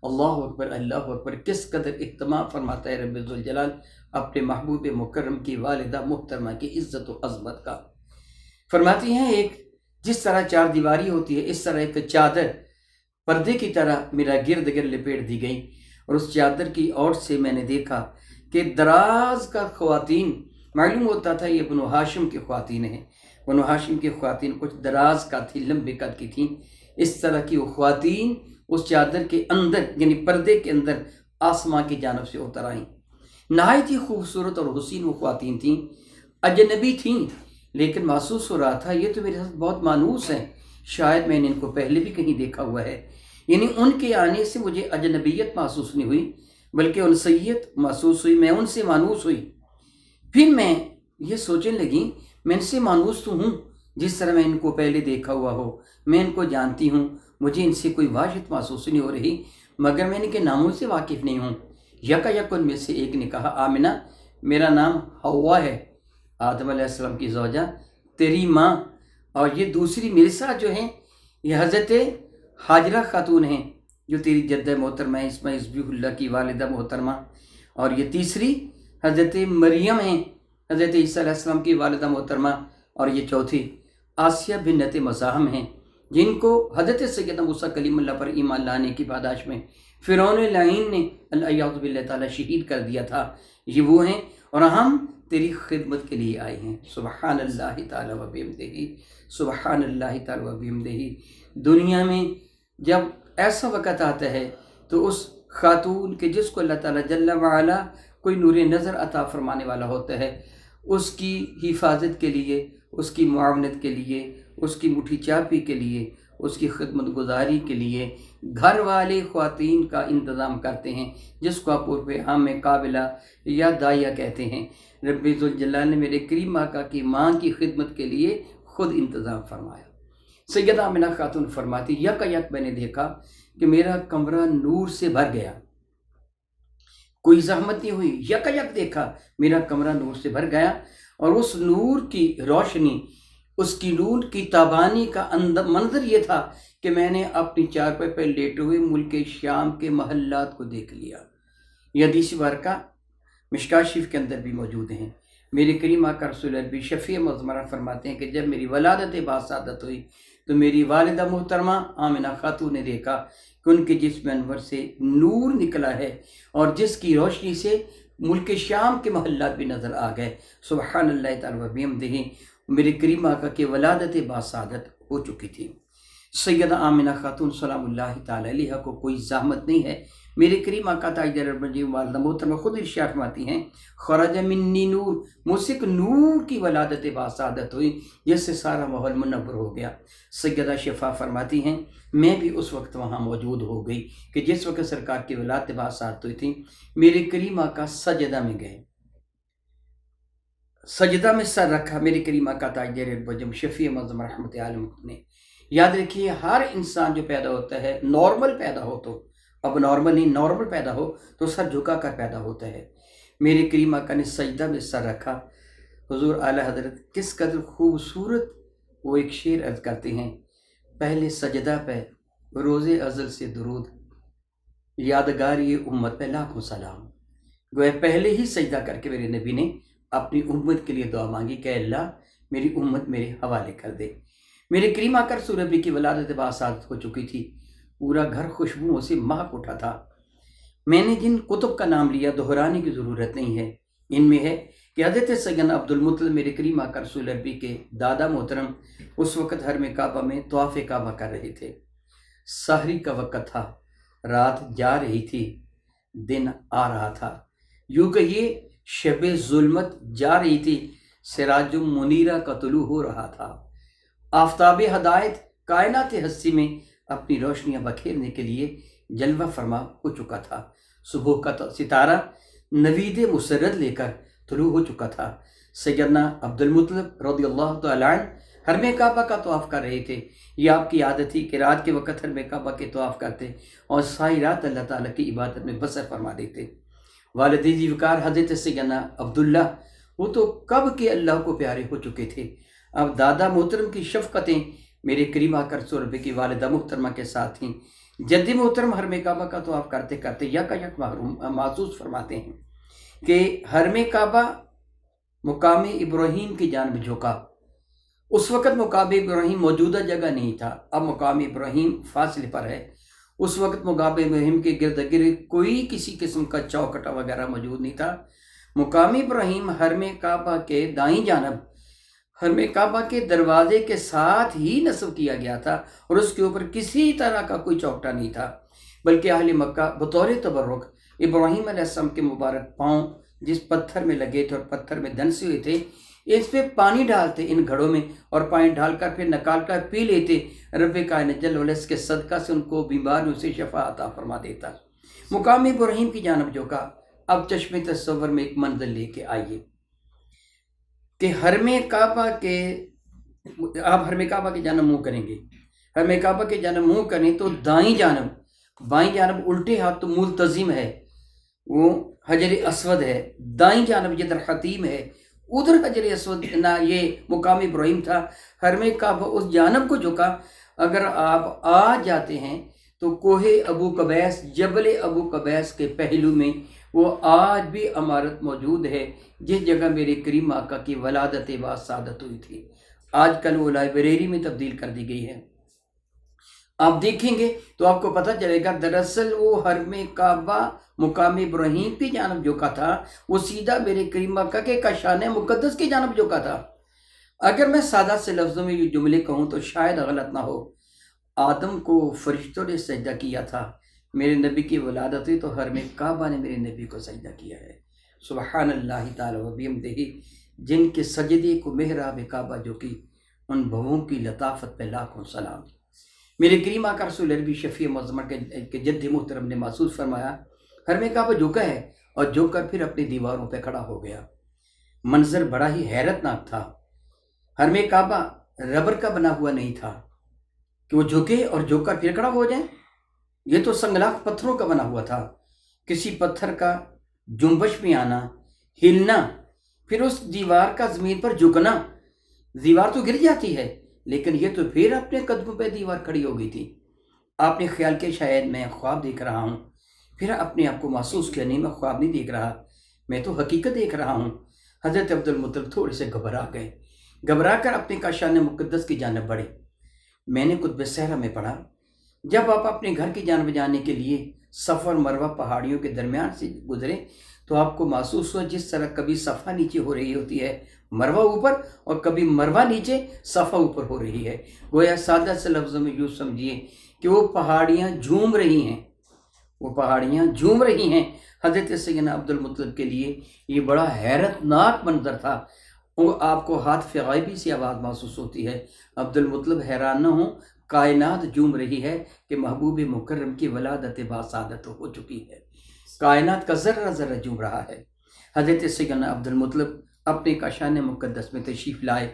S1: اللہ اکبر اللہ اکبر، کس قدر اہتمام فرماتا ہے رب ذوالجلال اپنے محبوب مکرم کی والدہ محترمہ کی عزت و عظمت کا۔ فرماتی ہیں ایک جس طرح چار دیواری ہوتی ہے اس طرح ایک چادر پردے کی طرح میرا گرد گرد لپیٹ دی گئی، اور اس چادر کی اور سے میں نے دیکھا کہ دراز کا خواتین، معلوم ہوتا تھا یہ بنو ہاشم کی خواتین ہیں، بنو ہاشم کی خواتین کچھ دراز کا تھی، لمبے قد کی تھیں، اس طرح کی وہ خواتین اس چادر کے اندر یعنی پردے کے اندر آسمان کی جانب سے اتر آئیں۔ نہایت ہی خوبصورت اور حسین وہ خواتین تھیں، اجنبی تھیں، لیکن محسوس ہو رہا تھا یہ تو میرے ساتھ بہت مانوس ہیں، شاید میں نے ان کو پہلے بھی کہیں دیکھا ہوا ہے، یعنی ان کے آنے سے مجھے اجنبیت محسوس نہیں ہوئی بلکہ انسیت محسوس ہوئی، میں ان سے مانوس ہوئی۔ پھر میں یہ سوچنے لگی میں ان سے مانوس تو ہوں، جس طرح میں ان کو پہلے دیکھا ہوا ہو، میں ان کو جانتی ہوں، مجھے ان سے کوئی واحد محسوس نہیں ہو رہی، مگر میں ان کے ناموں سے واقف نہیں ہوں۔ یکا یک ان میں سے ایک نے کہا آمنہ میرا نام حوا ہے، آدم علیہ السلام کی زوجہ، تیری ماں، اور یہ دوسری میرے ساتھ جو ہیں یہ حضرت حاجرہ خاتون ہیں جو تیری جدہ محترمہ اسماعیل ذبیح اللہ کی والدہ محترمہ، اور یہ تیسری حضرت مریم ہیں حضرت عیسیٰ علیہ السلام کی والدہ محترمہ، اور یہ چوتھی آسیہ بنت مزاحم ہیں جن کو حضرت سیدنا موسیٰ کلیم اللہ پر ایمان لانے کی پاداش میں فرعون لعین نے الیاذ باللہ تعالیٰ شہید کر دیا تھا، یہ وہ ہیں، اور ہم تیری خدمت کے لیے آئے ہیں۔ سبحان اللہ تعالیٰ و بحمدہ، سبحان اللہ تعالیٰ و بحمدہ۔ دنیا میں جب ایسا وقت آتا ہے تو اس خاتون کے جس کو اللہ تعالیٰ جل وعلا کوئی نور نظر عطا فرمانے والا ہوتا ہے، اس کی حفاظت کے لیے، اس کی معاونت کے لیے، اس کی مٹھی چاپی کے لیے، اس کی خدمت گزاری کے لیے گھر والے خواتین کا انتظام کرتے ہیں، جس کو آپ عرف عام میں قابلہ یا داعیہ کہتے ہیں۔ رب ذوالجلال نے میرے کریم آقا کی ماں کی خدمت کے لیے خود انتظام فرمایا۔ سیدہ آمنہ خاتون فرماتی یک میں نے دیکھا کہ میرا کمرہ نور سے بھر گیا، کوئی زحمت نہیں ہوئی، یک دیکھا میرا کمرہ نور سے بھر گیا، اور اس نور کی روشنی، اس کی نور کی تابانی کا منظر یہ تھا کہ میں نے اپنی چارپائی پر لیٹے ہوئے ملک شام کے محلات کو دیکھ لیا۔ یہ حدیث مبارکہ مشکاۃ شریف کے اندر بھی موجود ہیں۔ میرے کریم آقا رسول عربی شفیع مضمرہ فرماتے ہیں کہ جب میری ولادت باسعادت ہوئی تو میری والدہ محترمہ آمنہ خاتون نے دیکھا کہ ان کے جسم انور سے نور نکلا ہے، اور جس کی روشنی سے ملک شام کے محلات بھی نظر آ گئے۔ سبحان اللہ تعالیٰ و بحمدہ، میرے کریم آقا کی ولادت باسعادت ہو چکی تھی۔ سیدہ آمنہ خاتون سلام اللہ تعالیٰ علیہ کو کوئی زحمت نہیں ہے۔ میرے کریم آقا تاجدار المجید والدہ محترمہ خود ارشاد فرماتی ہیں خرج منی نور، مجھ سے ایک نور کی ولادت باسعادت ہوئی جس سے سارا ماحول منور ہو گیا۔ سیدہ شفا فرماتی ہیں میں بھی اس وقت وہاں موجود ہو گئی کہ جس وقت سرکار کی ولادت باسعادت ہوئی تھی۔ میرے کریم آقا سجدہ میں گئے، سجدہ میں سر رکھا میرے کریم آقا تاجدار المجید شفیع معظم رحمت عالم نے۔ یاد رکھیے ہر انسان جو پیدا ہوتا ہے نارمل پیدا ہو، تو اب نارمل نہیں، نارمل پیدا ہو تو سر جھکا کر پیدا ہوتا ہے۔ میرے کریم آقا نے سجدہ میں سر رکھا۔ حضور اعلیٰ حضرت کس قدر خوبصورت وہ ایک شعر عرض کرتے ہیں، پہلے سجدہ پہ روز ازل سے درود، یادگار یہ امت پہ لاکھوں سلام۔ گویا پہلے ہی سجدہ کر کے میرے نبی نے اپنی امت کے لیے دعا مانگی کہ اللہ میری امت میرے حوالے کر دے۔ میرے کریم آقا رسول ربی کی ولادت باسعادت ہو چکی تھی، پورا گھر خوشبوؤں سے مہک اٹھا تھا۔ میں نے جن کتب کا نام لیا دہرانے کی ضرورت نہیں ہے، ان میں ہے کہ حضرت سیدنا عبدالمطلب میرے کریم آقا رسول ربی کے دادا محترم اس وقت حرم کعبہ میں طواف کعبہ کر رہے تھے۔ سحری کا وقت تھا، رات جا رہی تھی، دن آ رہا تھا، یوں کہیے شب ظلمت جا رہی تھی، سراج منیرہ کا طلوع ہو رہا تھا۔ آفتاب ہدایت کائنات ہستی میں اپنی روشنیاں بکھیرنے کے لیے جلوہ فرما ہو چکا تھا۔ صبح کا ستارہ نوید مسرت لے کر طلوع ہو چکا تھا۔ سیدنا عبدالمطلب رضی اللہ تعالیٰ عنہ حرم کعبہ کا طواف کر رہے تھے۔ یہ آپ کی عادت تھی کہ رات کے وقت حرم کعبہ کے طواف کرتے اور ساری رات اللہ تعالیٰ کی عبادت میں بسر فرما دیتے۔ والد وقار حضرت سیدنا عبداللہ وہ تو کب کے اللہ کو پیارے ہو چکے تھے، اب دادا محترم کی شفقتیں میرے کریم آقا رسول ربی کی والدہ محترمہ کے ساتھ ہی جد محترم حرم کعبہ کا تو آپ کرتے کرتے یک محسوس فرماتے ہیں کہ حرم کعبہ مقام ابراہیم کی جانب جھکا۔ اس وقت مقام ابراہیم موجودہ جگہ نہیں تھا، اب مقام ابراہیم فاصلے پر ہے۔ اس وقت مقام ابراہیم کے گرد گرد کوئی کسی قسم کا چوکٹا وغیرہ موجود نہیں تھا۔ مقام ابراہیم حرم کعبہ کے دائیں جانب حرم کعبہ کے دروازے کے ساتھ ہی نصب کیا گیا تھا، اور اس کے اوپر کسی طرح کا کوئی چوکٹا نہیں تھا، بلکہ اہل مکہ بطور تبرک ابراہیم علیہ السلام کے مبارک پاؤں جس پتھر میں لگے تھے اور پتھر میں دھنسے ہوئے تھے، اس پہ پانی ڈالتے ان گھڑوں میں، اور پانی ڈال کر پھر نکال کر پی لیتے۔ رب کائنات جل وعلا کے صدقہ سے ان کو بیماریوں سے شفا عطا فرما دیتا۔ مقام ابراہیم کی جانب جھکا۔ اب چشم تصور میں ایک منظر لے کے آئیے کہ حرم کعبہ کے آپ حرم کعبہ کی جانب منہ کریں گے، حرم کعبہ کی جانب منہ کریں تو دائیں جانب بائیں جانب الٹے ہاتھ تو ملتزم ہے، وہ حجر اسود ہے، دائیں جانب جدھر حتیم ہے ادھر حجر اسود نہ یہ مقام ابراہیم تھا۔ حرم کعبہ اس جانب کو جھکا۔ اگر آپ آ جاتے ہیں تو کوہ ابو قبیس، جبل ابو قبیس کے پہلو میں وہ آج بھی عمارت موجود ہے جس جگہ میرے کریم آقا کی ولادت و سعادت ہوئی تھی۔ آج کل وہ لائبریری میں تبدیل کر دی گئی ہے۔ آپ دیکھیں گے تو آپ کو پتہ چلے گا دراصل وہ حرم کعبہ مقام ابراہیم کی جانب جھکا تھا، وہ سیدھا میرے کریم آقا کے کاشان مقدس کی جانب جھکا تھا۔ اگر میں سادہ سے لفظوں میں یہ جملے کہوں تو شاید غلط نہ ہو۔ آدم کو فرشتوں نے سجدہ کیا تھا، میرے نبی کی ولادت ہوئی تو حرم کعبہ نے میرے نبی کو سجدہ کیا ہے۔ سبحان اللہ تعالی و بحمدہ، جن کے سجدے کو محراب کعبہ جو کی، ان بھووں کی لطافت پہ لاکھوں سلام۔ میرے کریم آقا رسول عربی شفیع معظم کے جد محترم نے محسوس فرمایا حرم کعبہ جھکا ہے، اور جھک کر پھر اپنی دیواروں پہ کھڑا ہو گیا۔ منظر بڑا ہی حیرت ناک تھا۔ حرم کعبہ ربر کا بنا ہوا نہیں تھا کہ وہ جھکے اور جھک کر پھر کھڑا ہو جائیں، یہ تو سنگلاخ پتھروں کا بنا ہوا تھا۔ کسی پتھر کا جنبش میں آنا، ہلنا، پھر اس دیوار کا زمین پر جھکنا، دیوار تو گر جاتی ہے لیکن یہ تو پھر اپنے قدموں پہ دیوار کھڑی ہو گئی تھی۔ آپ نے خیال کیا شاید میں خواب دیکھ رہا ہوں، پھر اپنے آپ کو محسوس کیا نہیں میں خواب نہیں دیکھ رہا، میں تو حقیقت دیکھ رہا ہوں۔ حضرت عبدالمطلب تھوڑے سے گھبرا گئے، گھبرا کر اپنے کاشان مقدس کی جانب بڑھے۔ میں نے قطب صحرا میں پڑھا، جب آپ اپنے گھر کی جانب جانے کے لیے صفا اور مروہ پہاڑیوں کے درمیان سے گزرے تو آپ کو محسوس ہوا جس طرح کبھی صفا نیچے ہو رہی ہوتی ہے مروہ اوپر، اور کبھی مروہ نیچے صفا اوپر ہو رہی ہے۔ گویا سادہ سے لفظوں میں یوں سمجھیے کہ وہ پہاڑیاں جھوم رہی ہیں، وہ پہاڑیاں جھوم رہی ہیں۔ حضرت سیدنا عبدالمطلب کے لیے یہ بڑا حیرت ناک منظر تھا۔ وہ آپ کو ہاتھ غائبی سی آواز محسوس ہوتی ہے۔ عبدالمطلب حیران نہ ہوں، کائنات جھوم رہی ہے کہ محبوب مکرم کی ولادت باسعادت ہو چکی ہے۔ کائنات کا ذرہ ذرہ جھوم رہا ہے۔ حضرت سیدنا عبدالمطلب اپنے کاشان مقدس میں تشریف لائے،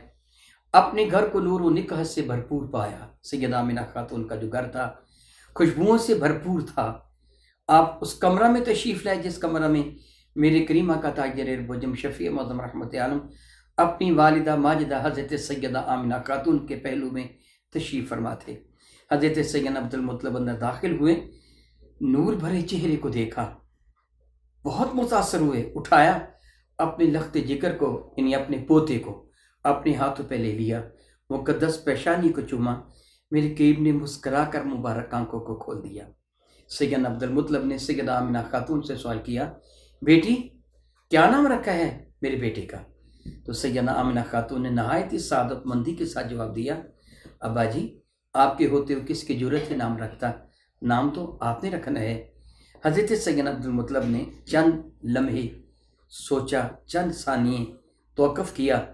S1: اپنے گھر کو نور و نکہت سے بھرپور پایا۔ سیدہ آمنہ خاتون کا جو گھر تھا خوشبوؤں سے بھرپور تھا۔ آپ اس کمرہ میں تشریف لائے جس کمرہ میں میرے کریم آقا تاجر ارب شفیع معظم رحمت عالم اپنی والدہ ماجدہ حضرت سیدہ آمنہ خاتون کے پہلو میں تشریف فرما تھے۔ حضرت سیدنا عبدالمطلب اندر داخل ہوئے، نور بھرے چہرے کو دیکھا، بہت متاثر ہوئے، اٹھایا، اپنے لخت جگر کو یعنی اپنے پوتے کو اپنے ہاتھوں پہ لے لیا، مقدس پیشانی کو چوما۔ میرے کریم نے مسکرا کر مبارک آنکھوں کو کھول دیا۔ سیدنا عبدالمطلب نے سیدہ آمنہ خاتون سے سوال کیا، بیٹی کیا نام رکھا ہے میرے بیٹے کا؟ تو سیدہ آمنہ خاتون نے نہایت ہی سعادت مندی کے ساتھ جواب دیا، ابا جی آپ کے ہوتے ہوئے کس کی جرت ہے نام رکھتا، نام تو آپ نے رکھنا ہے۔ حضرت سیدنا عبدالمطلب نے چند لمحے سوچا، چند ثانیے توقف کیا،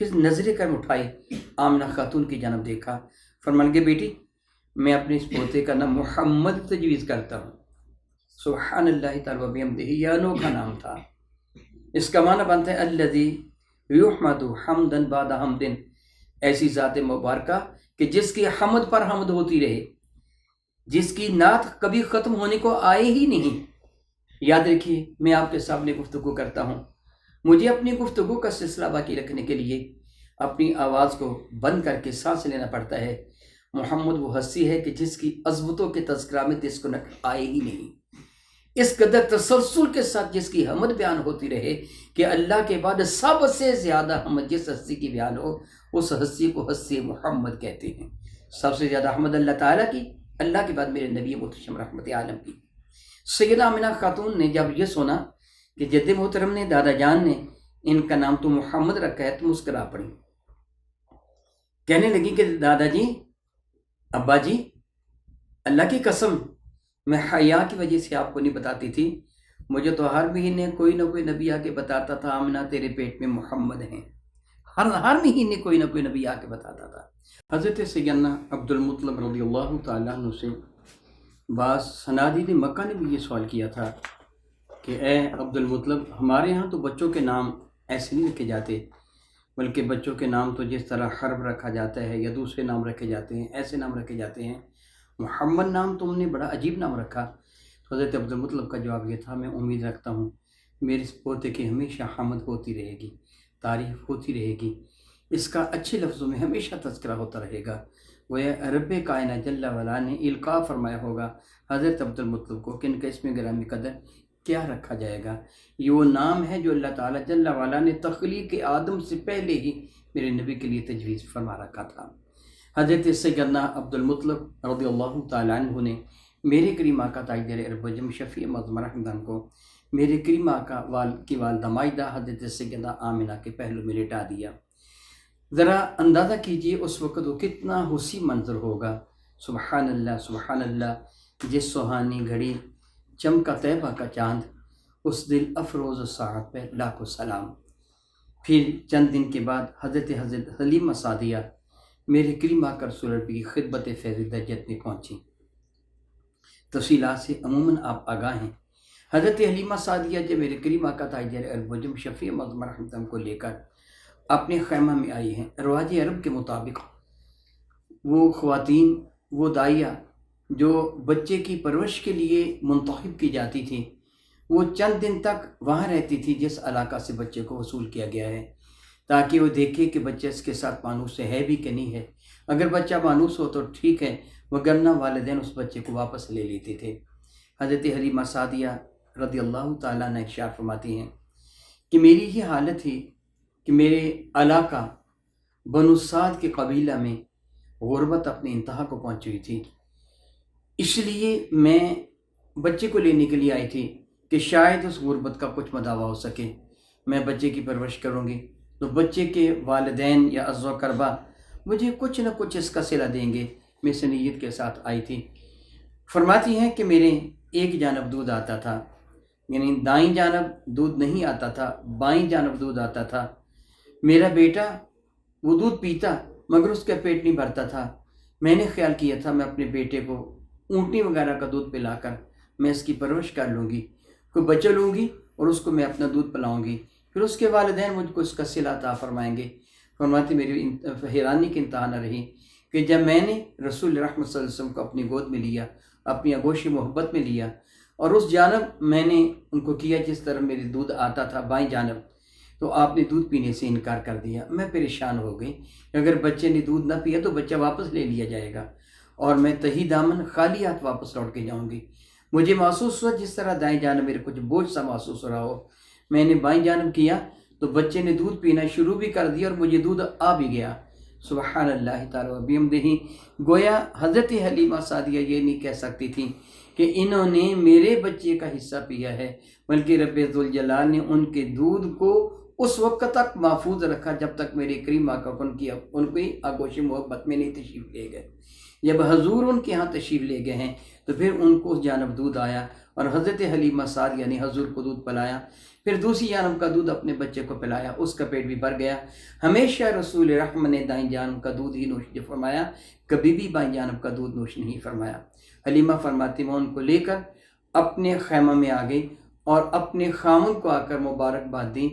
S1: پھر نظریں کرم اٹھائی، آمنہ خاتون کی جانب دیکھا، فرمان کے بیٹی میں اپنے اس پوتے کا نام محمد تجویز کرتا ہوں۔ سبحان اللہ تعالی و بحمدہ، یہ انوکھا نام تھا۔ اس کا معنی بنتا ہے الذی یحمد حمدا بعد حمد، ایسی ذات مبارکہ کہ جس کی حمد پر حمد ہوتی رہے، جس کی نعت کبھی ختم ہونے کو آئے ہی نہیں۔ یاد رکھیے میں آپ کے سامنے گفتگو کرتا ہوں، مجھے اپنی گفتگو کا سلسلہ باقی رکھنے کے لیے اپنی آواز کو بند کر کے سانس لینا پڑتا ہے، محمد وہ ہستی ہے کہ جس کی عظمتوں کے تذکرہ میں ڈسکنیکٹ آئے ہی نہیں، اس قدر تسلسل کے ساتھ جس کی حمد بیان ہوتی رہے کہ اللہ کے بعد سب سے زیادہ حمد جس ہستی کی بیان ہو اس ہستی کو ہستی محمد کہتے ہیں۔ سب سے زیادہ حمد اللہ تعالیٰ کی، اللہ کے بعد میرے نبی محتشم رحمت عالم کی۔ سیدہ آمنہ خاتون نے جب یہ سنا کہ جد محترم نے، دادا جان نے ان کا نام تو محمد رکھا ہے، تو مسکرا پڑی، کہنے لگی کہ دادا جی، ابا جی، اللہ کی قسم میں حیا کی وجہ سے آپ کو نہیں بتاتی تھی، مجھے تو ہر مہینے کوئی نہ کوئی نبی آ کے بتاتا تھا آمنہ تیرے پیٹ میں محمد ہیں، ہر مہینے کوئی نہ کوئی نبی آ کے بتاتا تھا۔ حضرت سیدنا عبد المطلب رضی اللہ تعالیٰ عنہ سے بعض صنادید مکہ نے بھی یہ سوال کیا تھا کہ اے عبد المطلب، ہمارے ہاں تو بچوں کے نام ایسے نہیں رکھے جاتے، بلکہ بچوں کے نام تو جس طرح حرب رکھا جاتا ہے یا دوسرے نام رکھے جاتے ہیں، ایسے نام رکھے جاتے ہیں، محمد نام تم نے بڑا عجیب نام رکھا۔ تو حضرت عبد المطلب کا جواب یہ تھا، میں امید رکھتا ہوں میرے پوتے کی ہمیشہ حمد ہوتی رہے گی، تعریف ہوتی رہے گی، اس کا اچھے لفظوں میں ہمیشہ تذکرہ ہوتا رہے گا۔ وہ رب کائنات جل وعلا نے القاء فرمایا ہوگا حضرت عبد المطلب کو کہ ان کا اسم گرامی قدر کیا رکھا جائے گا۔ یہ وہ نام ہے جو اللہ تعالیٰ جل وعلا نے تخلیق آدم سے پہلے ہی میرے نبی کے لیے تجویز فرما رکھا تھا۔ حضرت سیدنا عبد المطلب رضی اللہ تعالیٰ عنہ نے میرے کریم آقا تاجدار عرب و عجم شفیع معظم رحمدان کو میرے کریم آقا کی والدہ مائدہ حضرت سیدہ آمنہ کے پہلو میں لٹا دیا۔ ذرا اندازہ کیجئے اس وقت وہ کتنا حسین منظر ہوگا۔ سبحان اللہ سبحان اللہ، جس سہانی گھڑی چمکا طیبہ کا چاند، اس دل افروز ساعت پہ لاکھوں سلام۔ پھر چند دن کے بعد حضرت حلیمہ سعدیہ میرے کریم آقا رسول اللہ کی خدمت فیض درجت میں پہنچی۔ تفصیلات سے عموماً آپ آگاہ ہیں۔ حضرت حلیمہ سعدیہ جب میرے کریم آقا تاجدار عرب و عجم شفیع معظم رحمدان کو لے کر اپنے خیمہ میں آئی ہیں، رواج عرب کے مطابق وہ خواتین، وہ دائیہ جو بچے کی پرورش کے لیے منتخب کی جاتی تھی، وہ چند دن تک وہاں رہتی تھی جس علاقہ سے بچے کو وصول کیا گیا ہے، تاکہ وہ دیکھے کہ بچہ اس کے ساتھ مانوس ہے بھی کہ نہیں ہے۔ اگر بچہ مانوس ہو تو ٹھیک ہے، وگرنہ والدین اس بچے کو واپس لے لیتے تھے۔ حضرت حلیمہ سعدیہ رضی اللہ تعالیٰ عنہ ارشاد فرماتی ہیں کہ میری یہ حالت تھی کہ میرے علاقہ بنو سعد کے قبیلہ میں غربت اپنے انتہا کو پہنچ ہوئی تھی، اس لیے میں بچے کو لینے کے لیے آئی تھی کہ شاید اس غربت کا کچھ مداوع ہو سکے، میں بچے کی پرورش کروں گی تو بچے کے والدین یا عزو و قربا مجھے کچھ نہ کچھ اس کا صلہ دیں گے۔ میں اس نیت کے ساتھ آئی تھی۔ فرماتی ہیں کہ میرے ایک جانب دودھ آتا تھا، یعنی دائیں جانب دودھ نہیں آتا تھا، بائیں جانب دودھ آتا تھا۔ میرا بیٹا وہ دودھ پیتا مگر اس کا پیٹ نہیں بھرتا تھا۔ میں نے خیال کیا تھا میں اپنے بیٹے کو اونٹنی وغیرہ کا دودھ پلا کر میں اس کی پرورش کر لوں گی، کوئی بچہ لوں گی اور اس کو میں اپنا دودھ پلاؤں گی، پھر اس کے والدین مجھ کو اس کا صلہ عطا فرمائیں گے۔ فرماتی میری حیرانی کی انتہا نہ رہی کہ جب میں نے رسول رحمت صلی اللہ علیہ وسلم کو اپنی گود میں لیا، اپنی آغوش محبت میں لیا، اور اس جانب میں نے ان کو کیا جس طرح میری دودھ آتا تھا بائیں جانب، تو آپ نے دودھ پینے سے انکار کر دیا۔ میں پریشان ہو گئی، اگر بچے نے دودھ نہ پیا تو بچہ واپس لے لیا جائے گا اور میں تہی دامن خالی ہاتھ واپس لوٹ کے جاؤں گی۔ مجھے محسوس ہوا جس طرح دائیں جانب میرے کچھ بوجھ سا محسوس ہو رہا ہو۔ میں نے بائیں جانب کیا تو بچے نے دودھ پینا شروع بھی کر دیا اور مجھے دودھ آ بھی گیا۔ سبحان اللہ تعالیٰ و بحمدہ۔ گویا حضرت حلیمہ سعدیہ یہ نہیں کہہ سکتی تھیں کہ انہوں نے میرے بچے کا حصہ پیا ہے، بلکہ رب ذوالجلال نے ان کے دودھ کو اس وقت تک محفوظ رکھا جب تک میرے کریم آقا ان کی آغوش محبت میں نہیں تشریف لے گئے۔ جب حضور ان کے ہاں تشریف لے گئے ہیں تو پھر ان کو اس جانب دودھ آیا اور حضرت حلیمہ سعدیہ نے حضور کو دودھ پلایا، پھر دوسری جانب کا دودھ اپنے بچے کو پلایا، اس کا پیٹ بھی بھر گیا۔ ہمیشہ رسول رحمت نے دائیں جانب کا دودھ ہی نوش فرمایا، کبھی بھی بائیں جانب کا دودھ نوش نہیں فرمایا۔ حلیمہ فرماتی میں ان کو لے کر اپنے خیمہ میں آ گئی اور اپنے خامن کو آ کر مبارکباد دی،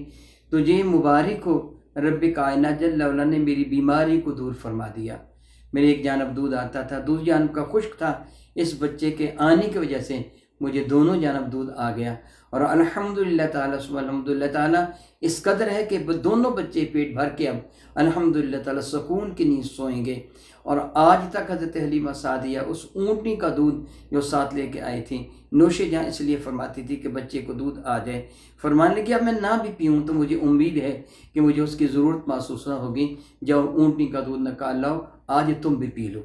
S1: تجھے مبارک ہو، رب کائنات جل وعلا نے میری بیماری کو دور فرما دیا۔ میرے ایک جانب دودھ آتا تھا، دوسری جانب کا خشک تھا، اس بچے کے آنے کی وجہ سے مجھے دونوں جانب دودھ آ گیا، اور الحمدللہ تعالیٰ الحمدللہ تعالیٰ اس قدر ہے کہ دونوں بچے پیٹ بھر کے اب الحمدللہ تعالیٰ سکون کی نیند سوئیں گے۔ اور آج تک حضرت حلیمہ سعدیہ اس اونٹنی کا دودھ جو ساتھ لے کے آئی تھی نوش جہاں اس لیے فرماتی تھی کہ بچے کو دودھ آ جائے، فرمانے لگی اب میں نہ بھی پیوں تو مجھے امید ہے کہ مجھے اس کی ضرورت محسوس نہ ہوگی، جاؤ اونٹنی کا دودھ نکال لاؤ، آج تم بھی پی لو۔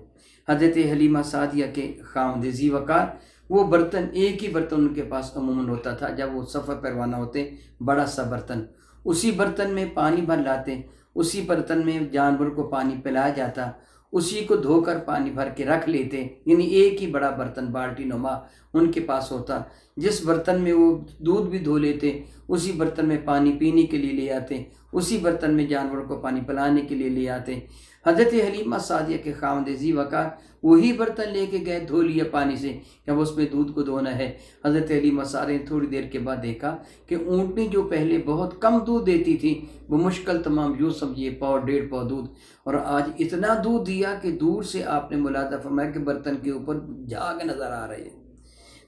S1: حضرت حلیمہ سعدیہ کے خاوند ذی وقار، وہ برتن ایک ہی برتن ان کے پاس عموماً ہوتا تھا جب وہ سفر پر روانہ ہوتے، بڑا سا برتن، اسی برتن میں پانی بھر لاتے، اسی برتن میں جانور کو پانی پلایا جاتا، اسی کو دھو کر پانی بھر کے رکھ لیتے، یعنی ایک ہی بڑا برتن بالٹی نما ان کے پاس ہوتا، جس برتن میں وہ دودھ بھی دھو لیتے اسی برتن میں پانی پینے کے لیے لے آتے، اسی برتن میں جانوروں کو پانی پلانے کے لیے لے آتے۔ حضرت حلیمہ سعدیہ کے خاوند ذی وقار وہی برتن لے کے گئے، دھو لیا پانی سے کہ اب اس میں دودھ کو دھونا ہے۔ حضرت حلیمہ سعدیہ نے تھوڑی دیر کے بعد دیکھا کہ اونٹنی جو پہلے بہت کم دودھ دیتی تھی وہ مشکل تمام یوں سمجھیے پاؤ ڈیڑھ پاؤ دودھ، اور آج اتنا دودھ دیا کہ دور سے آپ نے ملاحظہ فرمایا کہ برتن کے اوپر جھاگ نظر آ رہے ہیں۔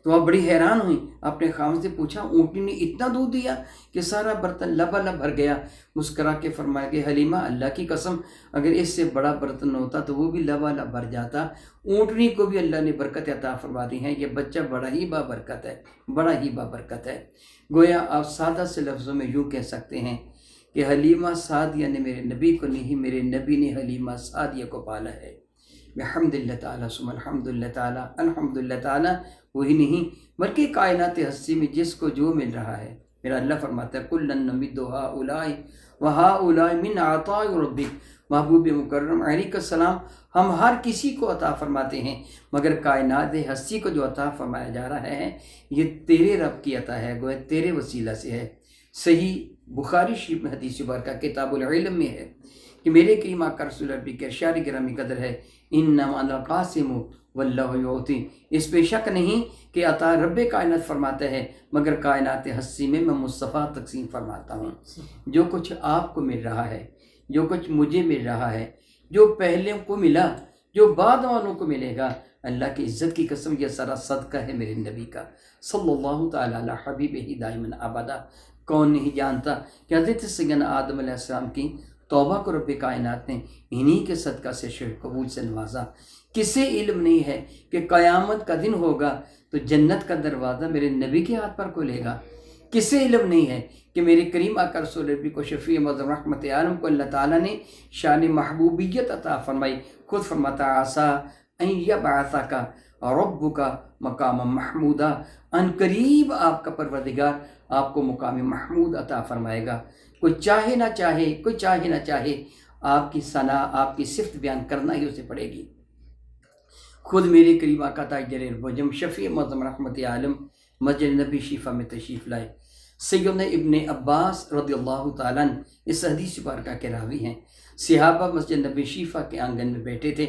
S1: تو آپ بڑی حیران ہوئی، اپنے خاوند سے پوچھا اونٹنی نے اتنا دودھ دیا کہ سارا برتن لبالب بھر گیا؟ مسکرا کے فرمایا کہ حلیمہ اللہ کی قسم اگر اس سے بڑا برتن ہوتا تو وہ بھی لبالب بھر جاتا، اونٹنی کو بھی اللہ نے برکت عطا فرما دی ہے، یہ بچہ بڑا ہی بابرکت ہے، بڑا ہی بابرکت ہے۔ گویا آپ سادہ سے لفظوں میں یوں کہہ سکتے ہیں کہ حلیمہ سعدیہ نے میرے نبی کو نہیں، میرے نبی نے حلیمہ سعدیہ کو پالا ہے۔ الحمدللہ تعالیٰ ثم الحمدللہ تعالیٰ الحمدللہ تعالیٰ وہی نہیں بلکہ کائنات ہستی میں جس کو جو مل رہا ہے، میرا اللہ فرماتا ہے کُلًا نُمِدُّ ہؤلاء وہؤلاء من عطاء ربک، محبوب مکرم علیہ السلام ہم ہر کسی کو عطا فرماتے ہیں مگر کائنات ہستی کو جو عطا فرمایا جا رہا ہے یہ تیرے رب کی عطا ہے، گویا تیرے وسیلہ سے ہے۔ صحیح بخاری شریف میں حدیث مبارکہ کتاب العلم میں ہے کہ میرے کریم آقا رسول اللہ کے ارشاد گرامی قدر ہے انما انا قاسم واللہ یعطی، اس پہ شک نہیں کہ عطا رب کائنات فرماتا ہے مگر کائنات ہستی میں مصطفیٰ تقسیم فرماتا ہوں۔ جو کچھ آپ کو مل رہا ہے، جو کچھ مجھے مل رہا ہے، جو پہلے کو ملا، جو بعد والوں کو ملے گا، اللہ کی عزت کی قسم یہ سارا صدقہ ہے میرے نبی کا صلی اللہ تعالیٰ علی حبیبہ دائما ابدا۔ کون نہیں جانتا کہ حضرت سیدنا آدم علیہ السلام کی توبہ کو رب کائنات نے انہی کے صدقہ سے شرک قبول سے نوازا۔ کسے علم نہیں ہے کہ قیامت کا دن ہوگا تو جنت کا دروازہ میرے نبی کے ہاتھ پر کھلے گا؟ کسے علم نہیں ہے کہ میرے کریم آقا رسول نبی کو شفیع معظم رحمت عالم کو اللہ تعالیٰ نے شان محبوبیت عطا فرمائی؟ خود فرماتا عسیٰ ان یبعثک ربک مقام محمودا، ان قریب آپ کا پروردگار آپ کو مقام محمود عطا فرمائے گا۔ کوئی چاہے نہ چاہے، کوئی چاہے نہ چاہے، آپ کی ثنا، آپ کی صفت بیان کرنا ہی اسے پڑے گی۔ خود میرے کریم آقا تاجر البجم شفیع معظم رحمت عالم مسجد نبی شیفہ میں تشریف لائے۔ سیدنا ابن عباس رضی اللہ تعالیٰ عنہ اس حدیث مبارکہ کے راوی ہیں۔ صحابہ مسجد نبی شیفہ کے آنگن میں بیٹھے تھے،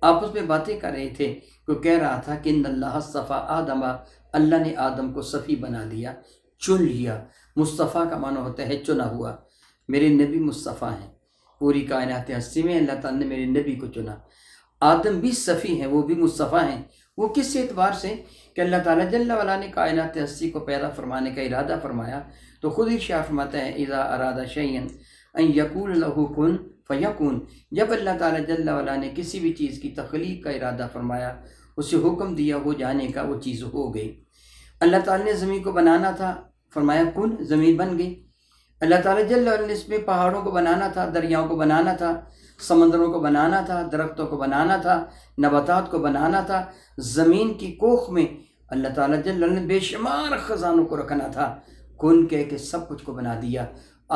S1: آپس میں باتیں کر رہے تھے۔ وہ کہہ رہا تھا کہ ان اللہ اصطفیٰ آدم، اللہ نے آدم کو صفی بنا دیا، چن لیا۔ مصطفیٰ کا معنی ہوتا ہے چنا ہوا۔ میرے نبی مصطفیٰ ہیں، پوری کائنات ہستی میں اللہ تعالیٰ نے میرے نبی کو چنا۔ آدم بھی صفی ہیں، وہ بھی مصطفیٰ ہیں۔ وہ کس اعتبار سے کہ اللہ تعالیٰ جل وعلا نے کائنات ہستی کو پیدا فرمانے کا ارادہ فرمایا تو خود ارشاد فرماتا ہے اذا اراد شیئا ان یقول له کن فیکون، جب اللہ تعالیٰ جل وعلا نے کسی بھی چیز کی تخلیق کا ارادہ فرمایا، اسے حکم دیا ہو جانے کا، وہ چیز ہو گئی۔ اللہ تعالیٰ نے زمین کو بنانا تھا، فرمایا کن، زمین بن گئی۔ اللہ تعالیٰ جل وعلا نے اس میں پہاڑوں کو بنانا تھا، دریاؤں کو بنانا تھا، سمندروں کو بنانا تھا، درختوں کو بنانا تھا، نباتات کو بنانا تھا۔ زمین کی کوکھ میں اللہ تعالیٰ جل وعلا نے بے شمار خزانوں کو رکھنا تھا، کن کہہ کے سب کچھ کو بنا دیا۔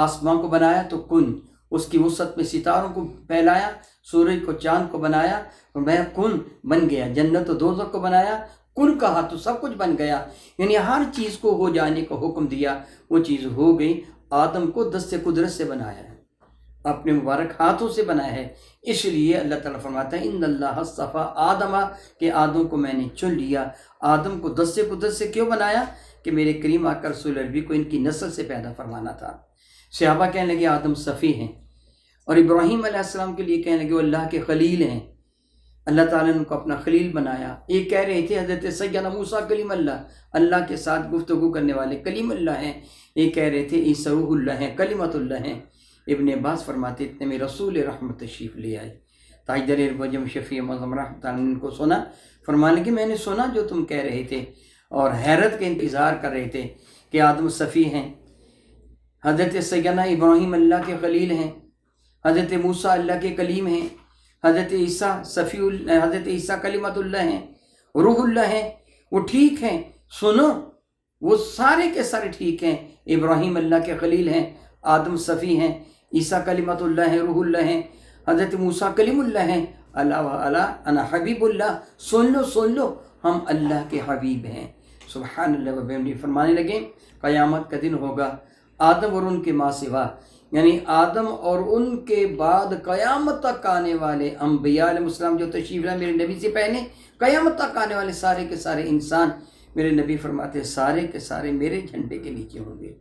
S1: آسمان کو بنایا تو کن، اس کی وسعت میں ستاروں کو پھیلایا، سورج کو چاند کو بنایا، فرمایا کن، بن گیا۔ جنت و دوزخ کو بنایا، کن کہا تو سب کچھ بن گیا۔ یعنی ہر چیز کو ہو جانے کا حکم دیا، وہ چیز ہو گئی۔ آدم کو دست قدرت سے بنایا ہے، اپنے مبارک ہاتھوں سے بنایا ہے۔ اس لیے اللہ تعالیٰ فرماتا ہے ان اللہ اصطفیٰ آدم، کہ آدم کو میں نے چن لیا۔ آدم کو دست قدرت سے کیوں بنایا؟ کہ میرے کریم آقا رسول اللہ کو ان کی نسل سے پیدا فرمانا تھا۔ صحابہ کہنے لگے آدم صفی ہیں، اور ابراہیم علیہ السلام کے لیے کہنے لگے وہ اللہ کے خلیل ہیں۔ اللہ تعالیٰ نے ان کو اپنا خلیل بنایا۔ ایک کہہ رہے تھے حضرت سیدنا موسیٰ کلیم اللہ، اللہ کے ساتھ گفتگو کرنے والے کلیم اللہ ہیں۔ ایک کہہ رہے تھے عیسیٰ روح اللہ ہیں، کلمت اللہ ہیں۔ ابن عباس فرماتے اتنے میں رسول رحمت تشریف لے آئے۔ تاجدر بجم شفیع معظم رحمۃ اللہ نے ان کو سنا، فرمانے کہ میں نے سنا جو تم کہہ رہے تھے، اور حیرت کے انتظار کر رہے تھے کہ آدم صفی ہیں، حضرت سیدنا ابراہیم اللہ کے خلیل ہیں، حضرت موسیٰ اللہ کے کلیم ہیں، حضرت عیسیٰ کلمت اللہ ہیں، روح اللہ ہیں، وہ ٹھیک ہیں، سنو وہ سارے کے سارے ٹھیک ہیں۔ ابراہیم اللہ کے خلیل ہیں، آدم صفی ہیں، عیسیٰ کلمت اللہ ہیں، روح اللہ ہیں، حضرت موسیٰ کلیم اللہ ہیں، اللہ و انا حبیب اللہ، سن لو ہم اللہ کے حبیب ہیں۔ سبحان اللہ و بحمدہ۔ فرمانے لگے قیامت کا دن ہوگا، آدم اور ان کے ماں سوا، یعنی آدم اور ان کے بعد قیامت تک آنے والے انبیاء علیہ السلام جو تشریف لائے میرے نبی سے پہلے، قیامت تک آنے والے سارے کے سارے انسان، میرے نبی فرماتے سارے کے سارے میرے جھنڈے کے نیچے ہوں گے،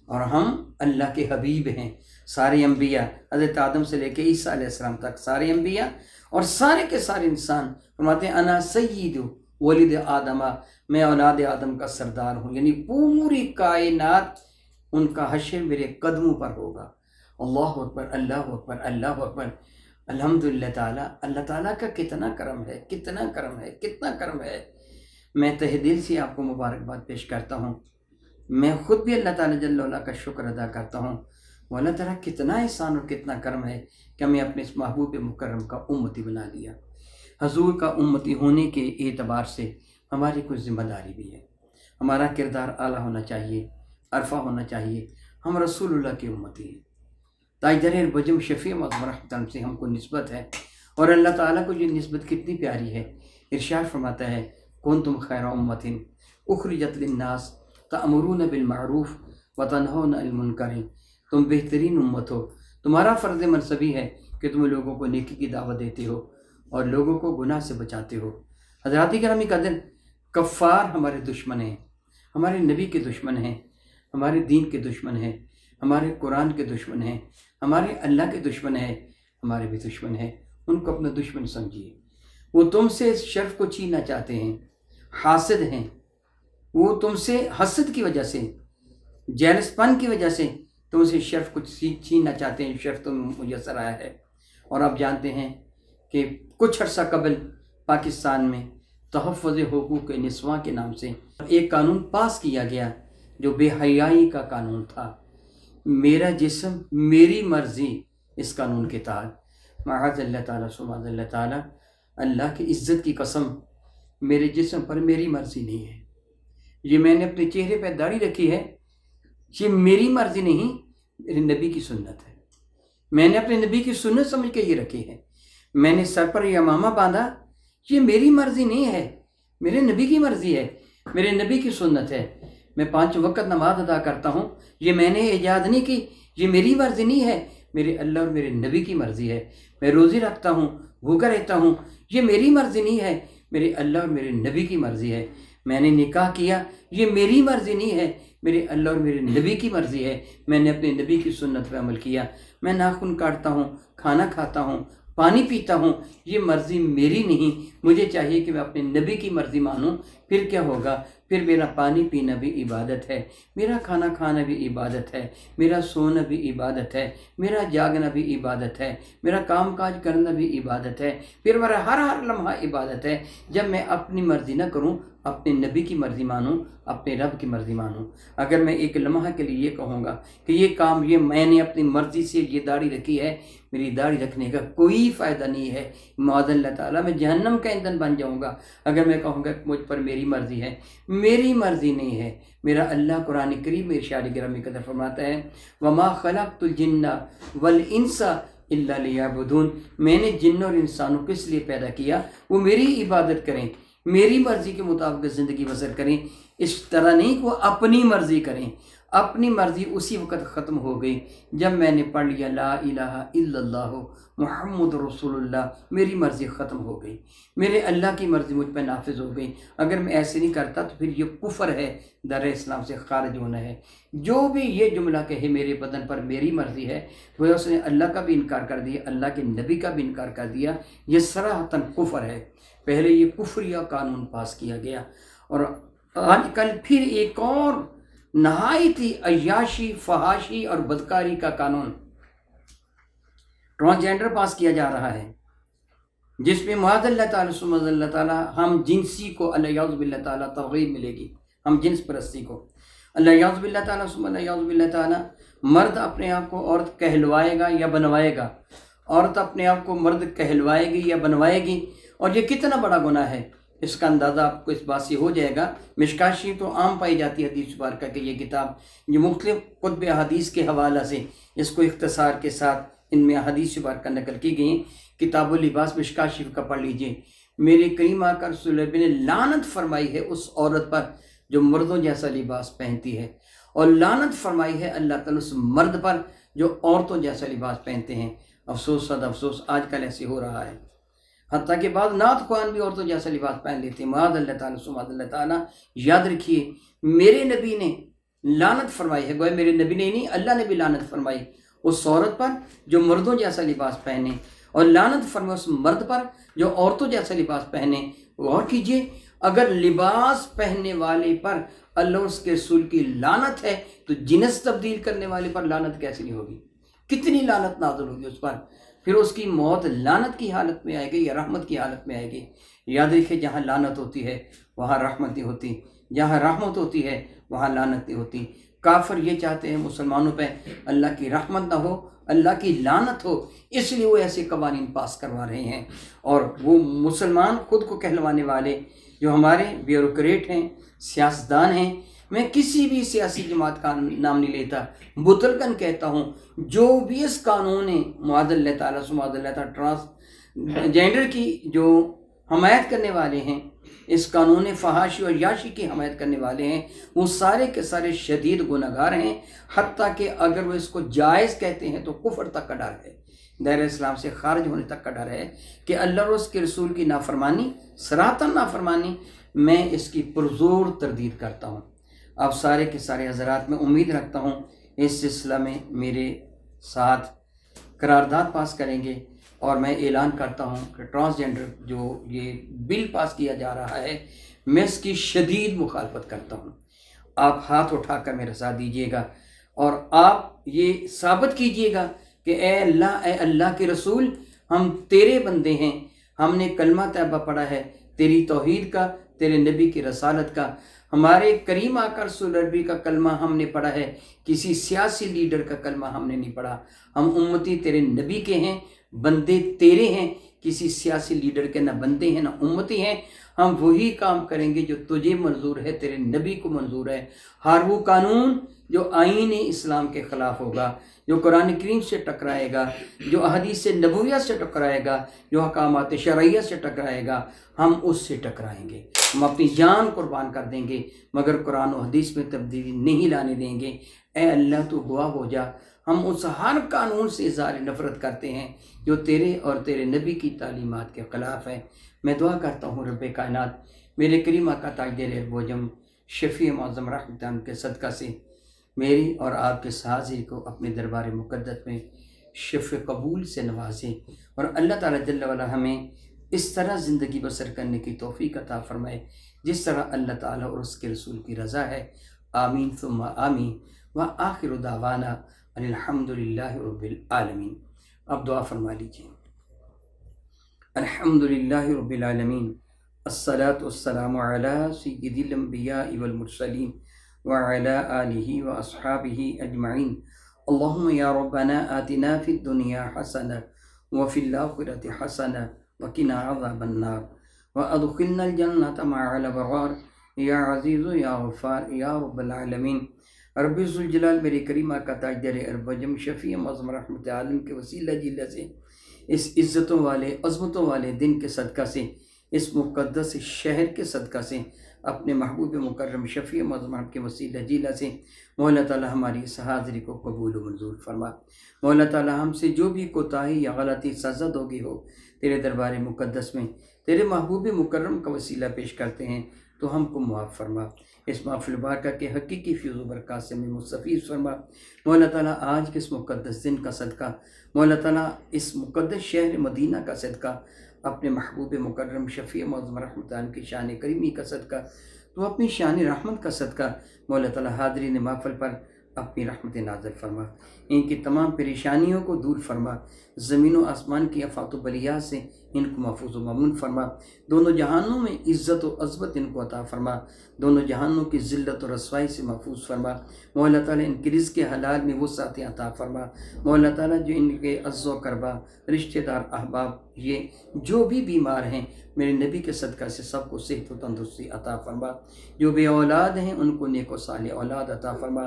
S1: اور ہم اللہ کے حبیب ہیں۔ سارے انبیاء حضرت آدم سے لے کے عیسیٰ علیہ السلام تک سارے انبیاء اور سارے کے سارے انسان فرماتے ہیں انا سید ولد آدم، میں اولاد آدم کا سردار ہوں، یعنی پوری کائنات ان کا حشر میرے قدموں پر ہوگا۔ اللہ اکبر، اللہ اکبر، اللہ اکبر۔ الحمدللہ تعالیٰ، اللہ تعالیٰ کا کتنا کرم ہے، کتنا کرم ہے، کتنا کرم ہے۔ میں تہ دل سے آپ کو مبارکباد پیش کرتا ہوں۔ میں خود بھی اللہ تعالیٰ جل وعلا کا شکر ادا کرتا ہوں۔ وہ اللہ تعالیٰ کتنا احسان اور کتنا کرم ہے کہ ہمیں اپنے اس محبوب مکرم کا امتی بنا لیا۔ حضور کا امتی ہونے کے اعتبار سے ہماری کچھ ذمہ داری بھی ہے۔ ہمارا کردار اعلیٰ ہونا چاہیے، عرفہ ہونا چاہیے۔ ہم رسول اللہ کی امتی ہیں۔ تاجدر بجم شفیع معظم رحمۃ اللہ سے ہم کو نسبت ہے، اور اللہ تعالیٰ کو یہ نسبت کتنی پیاری ہے۔ ارشاد فرماتا ہے کنتم خیر امۃ اخرجت للناس تأمرون بالمعروف وتنہون عن المنکر، تم بہترین امت ہو، تمہارا فرض منصبی ہے کہ تم لوگوں کو نیکی کی دعوت دیتے ہو اور لوگوں کو گناہ سے بچاتے ہو۔ حضرات گرامی قدر، کفار ہمارے دشمن ہیں، ہمارے نبی کے دشمن ہیں، ہمارے دین کے دشمن ہیں، ہمارے قرآن کے دشمن ہیں، ہمارے اللہ کے دشمن ہیں، ہمارے بھی دشمن ہیں۔ ان کو اپنا دشمن سمجھیے۔ وہ تم سے اس شرف کو چھیننا چاہتے ہیں، حاسد ہیں، وہ تم سے حسد کی وجہ سے، جیلس پن کی وجہ سے تم سے شرف کو چھیننا چاہتے ہیں۔ شرف تم میسر آیا ہے، اور آپ جانتے ہیں کہ کچھ عرصہ قبل پاکستان میں تحفظ حقوق نسواں کے نام سے ایک قانون پاس کیا گیا جو بے حیائی کا قانون تھا۔ میرا جسم میری مرضی، اس قانون کے تحت معاذ اللہ تعالیٰ سبحان اللہ تعالیٰ، اللہ کی عزت کی قسم، میرے جسم پر میری مرضی نہیں ہے۔ یہ میں نے اپنے چہرے پہ داڑھی رکھی ہے، یہ میری مرضی نہیں، میرے نبی کی سنت ہے۔ میں نے اپنے نبی کی سنت سمجھ کے یہ رکھی ہے۔ میں نے سر پر یہ امامہ باندھا، یہ میری مرضی نہیں ہے، میرے نبی کی مرضی ہے، میرے نبی کی سنت ہے۔ میں 5 وقت نماز ادا کرتا ہوں، یہ میں نے ایجاد نہیں کی، یہ میری مرضی نہیں ہے، میرے اللہ اور میرے نبی کی مرضی ہے۔ میں روزی رکھتا ہوں، بھوکا رہتا ہوں، یہ میری مرضی نہیں ہے، میرے اللہ اور میرے نبی کی مرضی ہے۔ میں نے نکاح کیا، یہ میری مرضی نہیں ہے، میرے اللہ اور میرے نبی کی مرضی ہے۔ میں نے اپنے نبی کی سنت پہ عمل کیا۔ میں ناخن کاٹتا ہوں، کھانا کھاتا ہوں، پانی پیتا ہوں، یہ مرضی میری نہیں، مجھے چاہیے کہ میں اپنے نبی کی مرضی مانوں۔ پھر کیا ہوگا؟ پھر میرا پانی پینا بھی عبادت ہے، میرا کھانا کھانا بھی عبادت ہے، میرا سونا بھی عبادت ہے، میرا جاگنا بھی عبادت ہے، میرا کام کاج کرنا بھی عبادت ہے، پھر میرا ہر لمحہ عبادت ہے۔ جب میں اپنی مرضی نہ کروں، اپنے نبی کی مرضی مانوں، اپنے رب کی مرضی مانوں۔ اگر میں ایک لمحہ کے لیے یہ کہوں گا کہ یہ کام یہ میں نے اپنی مرضی سے یہ داڑھی رکھی ہے، میری داڑھی رکھنے کا کوئی فائدہ نہیں ہے، معاذ اللہ تعالیٰ میں جہنم کا ایندھن بن جاؤں گا۔ اگر میں کہوں گا کہ مجھ پر میری مرضی ہے، میری مرضی نہیں ہے۔ میرا اللہ قرآن کریم میں ارشاد گرامی قدر فرماتا ہے وَمَا خَلَقْتُ الْجِنَّ وَالْإِنسَ إِلَّا لِيَعْبُدُونَ، میں نے جن اور انسانوں کو اس لیے پیدا کیا وہ میری عبادت کریں، میری مرضی کے مطابق زندگی بسر کریں، اس طرح نہیں کہ وہ اپنی مرضی کریں۔ اپنی مرضی اسی وقت ختم ہو گئی جب میں نے پڑھ لیا لا الہ الا اللہ محمد رسول اللہ، میری مرضی ختم ہو گئی، میرے اللہ کی مرضی مجھ پہ نافذ ہو گئی۔ اگر میں ایسے نہیں کرتا تو پھر یہ کفر ہے، در اسلام سے خارج ہونا ہے۔ جو بھی یہ جملہ کہے میرے بدن پر میری مرضی ہے، وہ اس نے اللہ کا بھی انکار کر دیا، اللہ کے نبی کا بھی انکار کر دیا، یہ صراحتاً کفر ہے۔ پہلے یہ کفریہ قانون پاس کیا گیا، اور آج کل پھر ایک اور نہایت ہی عیاشی، فحاشی اور بدکاری کا قانون ٹرانسجینڈر پاس کیا جا رہا ہے، جس میں معاذ اللہ تعالیٰ سمجھ اللہ تعالیٰ ہم جنسی کو الیاذ باللہ تعالیٰ ترغیب ملے گی، ہم جنس پرستی کو الیاذ باللہ تعالیٰ سمجھ الیاذ باللہ تعالیٰ۔ مرد اپنے آپ کو عورت کہلوائے گا یا بنوائے گا، عورت اپنے آپ کو مرد کہلوائے گی یا بنوائے گی، اور یہ کتنا بڑا گناہ ہے اس کا اندازہ آپ کو اس بات سے ہو جائے گا۔ مشکوٰۃ شریف تو عام پائی جاتی ہے حدیث مبارکہ کہ یہ کتاب جو مختلف کتب حدیث کے حوالہ سے اس کو اختصار کے ساتھ ان میں حدیث مبارکہ نقل کی گئی۔ کتاب اللباس مشکوٰۃ شریف کا پڑھ لیجئے۔ میرے کریم آقا رسول اللہ نے لعنت فرمائی ہے اس عورت پر جو مردوں جیسا لباس پہنتی ہے، اور لعنت فرمائی ہے اللہ تعالیٰ اس مرد پر جو عورتوں جیسا لباس پہنتے ہیں۔ افسوس صد افسوس آج کل ایسے ہو رہا ہے، حتیٰ کہ بعض نعت خوان بھی عورتوں جیسا لباس پہن لیتے ہیں۔ معاذ اللہ تعالیٰ سبحان اللہ تعالیٰ۔ یاد رکھیے میرے نبی نے لعنت فرمائی ہے، گویا میرے نبی نے نہیں اللہ نے بھی لعنت فرمائی اس عورت پر جو مردوں جیسا لباس پہنے، اور لعنت فرمائی اس مرد پر جو عورتوں جیسا لباس پہنے۔ غور کیجئے، اگر لباس پہننے والے پر اللہ اس کے رسول کی لعنت ہے تو جنس تبدیل کرنے والے پر لعنت کیسے نہیں ہوگی؟ کتنی لعنت نازل ہوگی اس پر، پھر اس کی موت لعنت کی حالت میں آئے گی یا رحمت کی حالت میں آئے گی۔ یاد رکھیں جہاں لعنت ہوتی ہے وہاں رحمت نہیں ہوتی، جہاں رحمت ہوتی ہے وہاں لعنت نہیں ہوتی۔ کافر یہ چاہتے ہیں مسلمانوں پہ اللہ کی رحمت نہ ہو، اللہ کی لعنت ہو، اس لیے وہ ایسے قوانین پاس کروا رہے ہیں۔ اور وہ مسلمان خود کو کہلوانے والے جو ہمارے بیوروکریٹ ہیں، سیاستدان ہیں، میں کسی بھی سیاسی جماعت کا نام نہیں لیتا، مطلقاً کہتا ہوں جو بھی اس قانون معاذ اللہ تعالیٰ معاذ اللہ تعالیٰ ٹرانسجینڈر کی جو حمایت کرنے والے ہیں، اس قانون فحاشی اور یاشی کی حمایت کرنے والے ہیں، وہ سارے کے سارے شدید گنہگار ہیں، حتیٰ کہ اگر وہ اس کو جائز کہتے ہیں تو کفر تک کا ڈر ہے، دائرہ اسلام سے خارج ہونے تک کا ڈر ہے کہ اللہ اور اس کے رسول کی نافرمانی، صراحتاً نافرمانی، میں اس کی پرزور تردید کرتا ہوں۔ آپ سارے کے سارے حضرات میں امید رکھتا ہوں اس سلسلہ میں میرے ساتھ قرارداد پاس کریں گے، اور میں اعلان کرتا ہوں کہ ٹرانسجینڈر جو یہ بل پاس کیا جا رہا ہے میں اس کی شدید مخالفت کرتا ہوں۔ آپ ہاتھ اٹھا کر میرا ساتھ دیجیے گا، اور آپ یہ ثابت کیجیے گا کہ اے اللہ کے رسول، ہم تیرے بندے ہیں، ہم نے کلمہ طیبہ پڑھا ہے تیری توحید کا، تیرے نبی کی رسالت کا، ہمارے کریم آقا رسول عربی کا کلمہ ہم نے پڑھا ہے، کسی سیاسی لیڈر کا کلمہ ہم نے نہیں پڑھا۔ ہم امتی تیرے نبی کے ہیں، بندے تیرے ہیں، کسی سیاسی لیڈر کے نہ بندے ہیں نہ امتی ہیں۔ ہم وہی کام کریں گے جو تجھے منظور ہے، تیرے نبی کو منظور ہے۔ ہر وہ قانون جو آئین اسلام کے خلاف ہوگا، جو قرآن کریم سے ٹکرائے گا، جو احادیث نبویہ سے ٹکرائے گا، جو احکامات شرعیہ سے ٹکرائے گا، ہم اس سے ٹکرائیں گے، ہم اپنی جان قربان کر دیں گے، مگر قرآن و حدیث میں تبدیلی نہیں لانے دیں گے۔ اے اللہ تو گواہ ہو جا، ہم اس ہر قانون سے اظہار نفرت کرتے ہیں جو تیرے اور تیرے نبی کی تعلیمات کے خلاف ہے۔ میں دعا کرتا ہوں رب کائنات میرے کریم آقا تاجدار ارب و عجم شفیع معظم رحمت کے صدقہ سے میری اور آپ کے حاضری کو اپنے دربار مقدس میں شفع قبول سے نوازے، اور اللہ تعالیٰ جل وعلا ہمیں اس طرح زندگی بسر کرنے کی توفیق عطا فرمائے جس طرح اللہ تعالیٰ اور اس کے رسول کی رضا ہے۔ آمین ثم آمین، وآخر دعوانا ان الحمدللہ رب العالمین۔ اب دعا فرما لیجیے۔ الحمدللہ رب العالمین، الصلاۃ والسلام علی سید الانبیاء والمرسلین وعلی آلہ واصحابہ اجمعین۔ اللہم یا ربنا آتنا فی الدنیا حسنہ وفی الآخرۃ حسنہ وقنا عذاب النار وادخلنا الجنۃ مع الابرار یا عزیز یا غفار یا رب العالمین۔ رب ذوالجلال میرے کریم آقا تاجدار ارب و عجم شفیع معظم رحمت عالم کے وسیلہ جلہ سے اس عزتوں والے عظمتوں والے دن کے صدقہ سے اس مقدس شہر کے صدقہ سے اپنے محبوب مکرم شفیع معظم کے وسیلہ جیلہ سے مولا تعالیٰ ہماری اس حاضری کو قبول و منظور فرما۔ مولا تعالیٰ ہم سے جو بھی کوتاہی یا غلطی سرزد ہوگی ہو تیرے دربار مقدس میں تیرے محبوب مکرم کا وسیلہ پیش کرتے ہیں تو ہم کو معاف فرما۔ اس محفل بارکہ کے حقیقی فیض و برکات سے ہمیں مستفیض فرما۔ مولا تعالیٰ آج کے اس مقدس دن کا صدقہ، مولا تعالیٰ اس مقدس شہر مدینہ کا صدقہ، اپنے محبوب مکرم شفیع معظم رحمت کی شان کریمی کا صدقہ، تو اپنی شان رحمت کا صدقہ مولا تعالیٰ حاضرین محفل پر اپنی رحمت نازل فرما، ان کی تمام پریشانیوں کو دور فرما، زمین و آسمان کی آفات و بلیات سے ان کو محفوظ و مامون فرما، دونوں جہانوں میں عزت و عظمت ان کو عطا فرما، دونوں جہانوں کی ذلت و رسوائی سے محفوظ فرما۔ مولا تعالیٰ ان کی رزق حلال میں وسعت عطا فرما۔ مولا تعالیٰ جو ان کے عز و کربا رشتہ دار احباب یہ جو بھی بیمار ہیں میرے نبی کے صدقہ سے سب کو صحت و تندرستی عطا فرما، جو بے اولاد ہیں ان کو نیک و صالح اولاد عطا فرما،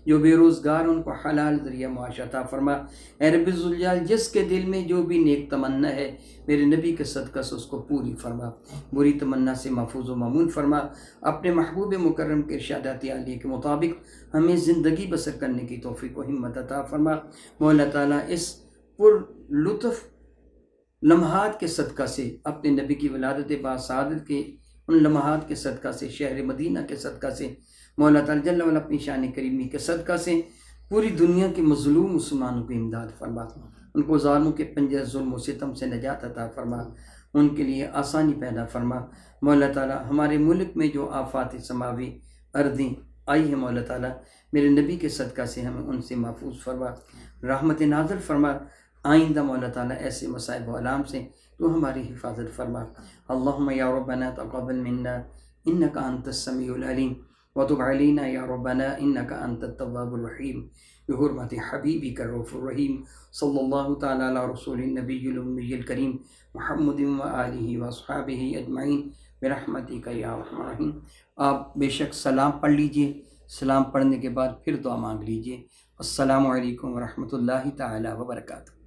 S1: جو بے روزگار ان کو حلال ذریعہ معاش عطا فرما۔ اے رب ذوالجلال جس کے دل میں جو بھی نیک تمنا ہے میرے نبی کے صدقہ سے اس کو پوری فرما، بری تمنا سے محفوظ و مامون فرما۔ اپنے محبوب مکرم کے ارشادات عالیہ کے مطابق ہمیں زندگی بسر کرنے کی توفیق و ہمت عطا فرما۔ مولا تعالیٰ اس پر لطف لمحات کے صدقہ سے اپنے نبی کی ولادت باسعادت کے ان لمحات کے صدقہ سے شہر مدینہ کے صدقہ سے مولا تعالیٰ جل وعلا اپنی شان کریمی کے صدقہ سے پوری دنیا کے مظلوم مسلمانوں کی امداد فرما، ان کو ظالموں کے پنجے ظلم و ستم سے نجات عطا فرما، ان کے لیے آسانی پیدا فرما۔ مولا تعالیٰ ہمارے ملک میں جو آفات سماوی ارضی آئی ہیں مولا تعالیٰ میرے نبی کے صدقہ سے ہمیں ان سے محفوظ فرما، رحمت نازل فرما۔ آئندہ مولا تعالیٰ ایسے مصائب و علام سے تو ہماری حفاظت فرما۔ اللہم یا ربنا تقبل منا انکا انت السمیع العلیم وتب علینا یا ربنا انکا انت التواب الرحیم بحرمت حبیبک الرؤوف الرحیم صلی اللہ تعالیٰ علی رسول النبی الامی الکریم محمد و آلہ و اصحابہ اجمعین برحمتک یا ارحم الراحمین۔ آپ بے شک سلام پڑھ لیجئے، سلام پڑھنے کے بعد پھر دعا مانگ لیجئے۔ السلام علیکم ورحمۃ اللہ تعالیٰ وبرکاتہ۔